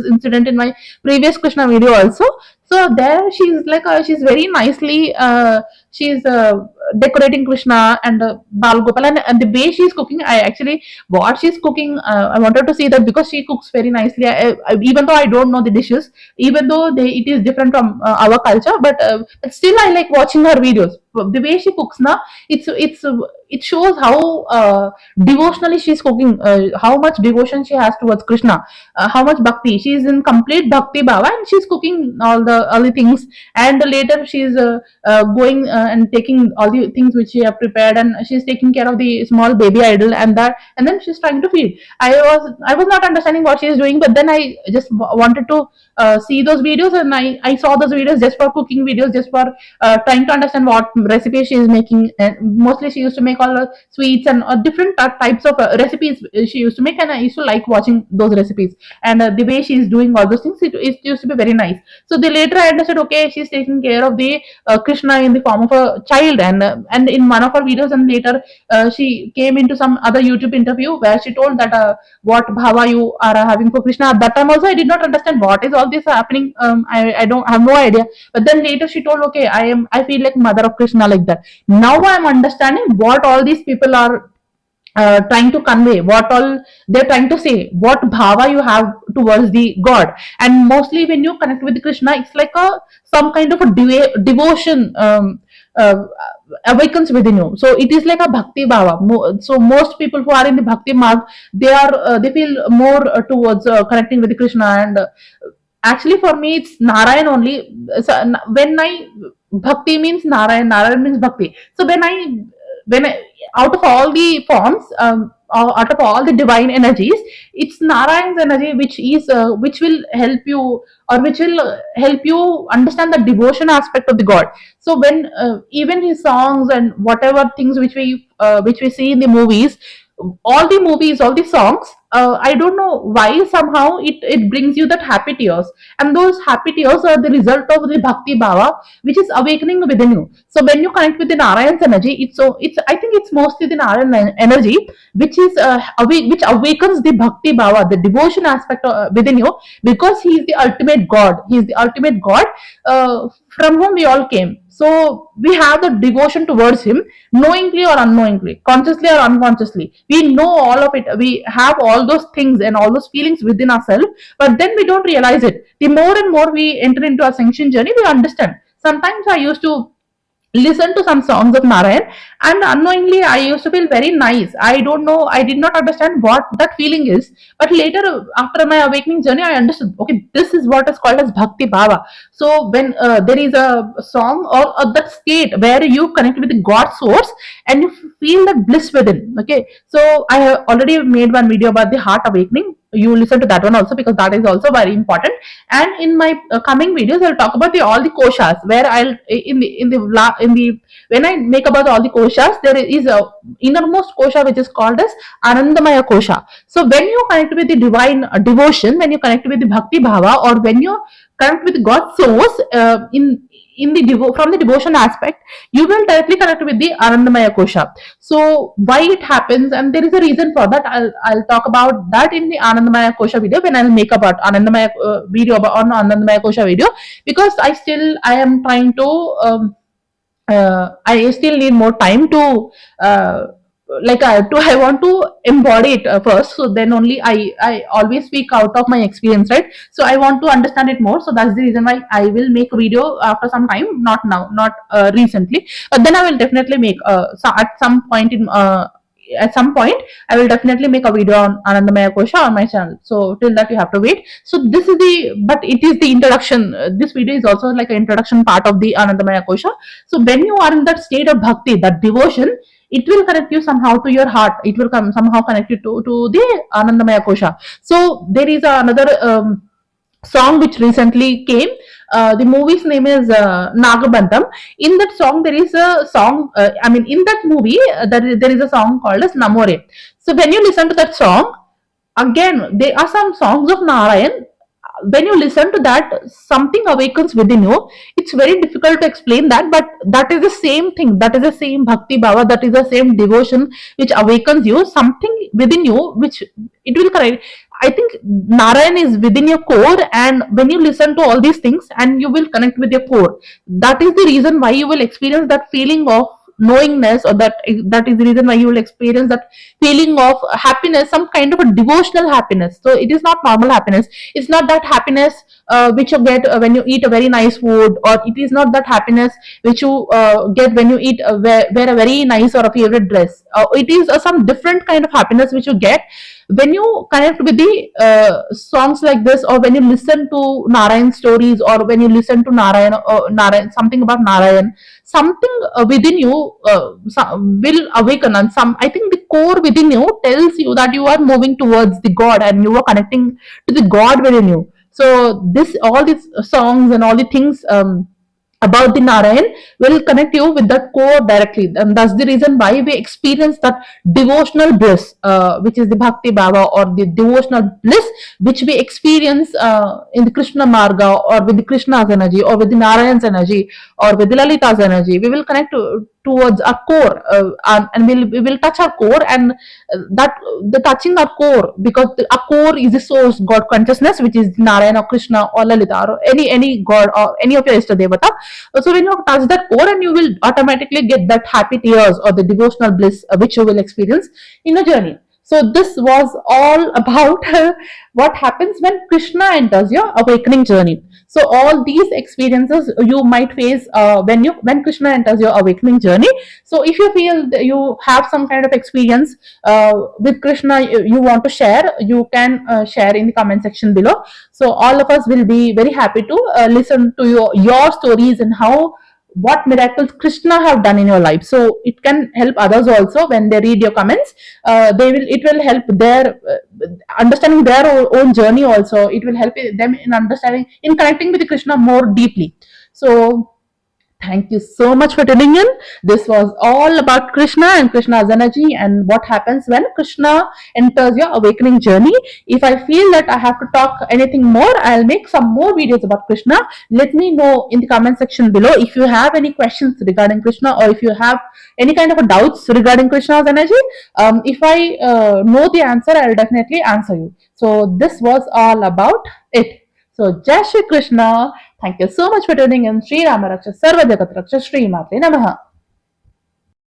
incident in my previous Krishna video also. So there she's like she's very nicely she's decorating Krishna and Bal Gopal, and the way she's cooking, I actually what she's cooking, I wanted to see that because she cooks very nicely. Even though I don't know the dishes, even though it is different from our culture, but still I like watching her videos. The way she cooks now, it shows how devotionally she's cooking, how much devotion she has towards Krishna, how much bhakti. She's in complete bhakti bhava, and she's cooking all the things. And later she's going and taking all the things which she have prepared, and she's taking care of the small baby idol, and then she's trying to feed. I was not understanding what she's doing, but then I just wanted to see those videos, and I saw those videos just for cooking videos, just for trying to understand what recipe she is making. And mostly she used to make all the sweets and different types of recipes she used to make, and I used to like watching those recipes. And the way she is doing all those things, it used to be very nice. So the later I understood, okay, she's taking care of the Krishna in the form of a child. And in one of her videos, and later she came into some other YouTube interview where she told that what bhava you are having for Krishna. At that time also I did not understand what is all this happening. I don't have no idea. But then later she told, okay, I feel like mother of Krishna, like that. Now I am understanding what all these people are trying to convey, what all they're trying to say, what bhava you have towards the God. And mostly when you connect with Krishna, it's like some kind of a devotion awakens within you. So it is like a bhakti bhava. So most people who are in the bhakti marg, they feel more towards connecting with Krishna. And actually for me it's Narayan only. So when I bhakti means Narayan means bhakti. So when I, out of all the forms, out of all the divine energies, it's Narayan's energy which will help you, or which will help you understand the devotion aspect of the God. So when even his songs and whatever things which we see in the movies, all the songs, I don't know why somehow it brings you that happy tears, and those happy tears are the result of the bhakti bhava which is awakening within you. So when you connect with the Narayan's energy, it's I think it's mostly the Narayan energy which is which awakens the bhakti bhava, the devotion aspect within you, because he is the ultimate God. He is the ultimate God from whom we all came. So we have the devotion towards him, knowingly or unknowingly, consciously or unconsciously. We know all of it. We have all those things and all those feelings within ourselves, but then we don't realize it. The more and more we enter into our ascension journey, we understand. Sometimes I used to listen to some songs of Narayan, and unknowingly I used to feel very nice. I don't know, I did not understand what that feeling is, but later after my awakening journey I understood, okay, this is what is called as bhakti bhava. So when there is a song or that state where you connect with the God source and you feel that bliss within. Okay, so I have already made one video about the heart awakening. You listen to that one also, because that is also very important. And in my coming videos I'll talk about all the koshas, where I'll in the when I make about all the koshas, there is a innermost kosha which is called as Anandamaya kosha. So when you connect with the divine devotion, when you connect with the bhakti bhava, or when you connect with God's source in the from the devotion aspect, you will directly connect with the Anandamaya kosha. So why it happens, and there is a reason for that. I'll talk about that in the Anandamaya kosha video, when I'll make about Anandamaya video on Anandamaya kosha video, because I am trying to I still need more time to I want to embody it first. So then only I always speak out of my experience, right? So I want to understand it more. So that's the reason why I will make a video after some time, not now, not recently, but then I will definitely make at some point I will definitely make a video on Anandamaya Kosha on my channel. So till that you have to wait. So this is but it is the introduction. This video is also like an introduction part of the Anandamaya Kosha. So when you are in that state of bhakti, that devotion, it will connect you somehow to your heart. It will somehow connect you to the Anandamaya Kosha. So there is another song which recently came. The movie's name is Nagabantam. In that song, there is a song. In that movie, there is a song called as Namore. So when you listen to that song, again, there are some songs of Narayan when you listen to that, something awakens within you. It's very difficult to explain that, but that is the same thing, that is the same bhakti bhava, that is the same devotion which awakens you, something within you which it will correct. I think Narayan is within your core, and when you listen to all these things and you will connect with your core, that is the reason why you will experience that feeling of knowingness, or that is the reason why you will experience that feeling of happiness, some kind of a devotional happiness. So it is not normal happiness. It's not that happiness which you get when you eat a very nice food, or it is not that happiness which you get when you eat wear a very nice or a favorite dress. It is some different kind of happiness which you get when you connect with the songs like this, or when you listen to Narayan stories, or when you listen to Narayan, something about Narayan, something within you will awaken, and some, I think the core within you tells you that you are moving towards the God, and you are connecting to the God within you. So this, all these songs and all the things about the Narayan will connect you with that core directly, and that's the reason why we experience that devotional bliss, which is the bhakti bhava, or the devotional bliss which we experience in the Krishna marga, or with the Krishna's energy, or with the Narayan's energy, or with the Lalita's energy. We will connect towards our core, and we will touch our core, and that the touching our core, because our core is the source God consciousness, which is Narayana, Krishna, or Lalita, or any god, or any of your Ishtadevata. So when you touch that core, and you will automatically get that happy tears, or the devotional bliss which you will experience in a journey. So this was all about what happens when Krishna enters your awakening journey. So all these experiences you might face when Krishna enters your awakening journey. So if you feel that you have some kind of experience with Krishna, you want to share, you can share in the comment section below. So all of us will be very happy to listen to your stories, and what miracles Krishna have done in your life. So it can help others also when they read your comments. It will help their understanding their own journey also. It will help them in understanding, in connecting with Krishna more deeply. So thank you so much for tuning in. This was all about Krishna and Krishna's energy, and what happens when Krishna enters your awakening journey. If I feel that I have to talk anything more, I'll make some more videos about Krishna. Let me know in the comment section below if you have any questions regarding Krishna, or if you have any kind of doubts regarding Krishna's energy. If I know the answer, I'll definitely answer you. So this was all about it. So Jai Shri Krishna. Thank you so much for tuning in. Sri Rama Raksha Sarva Jagat Raksha Sri Matre Namaha.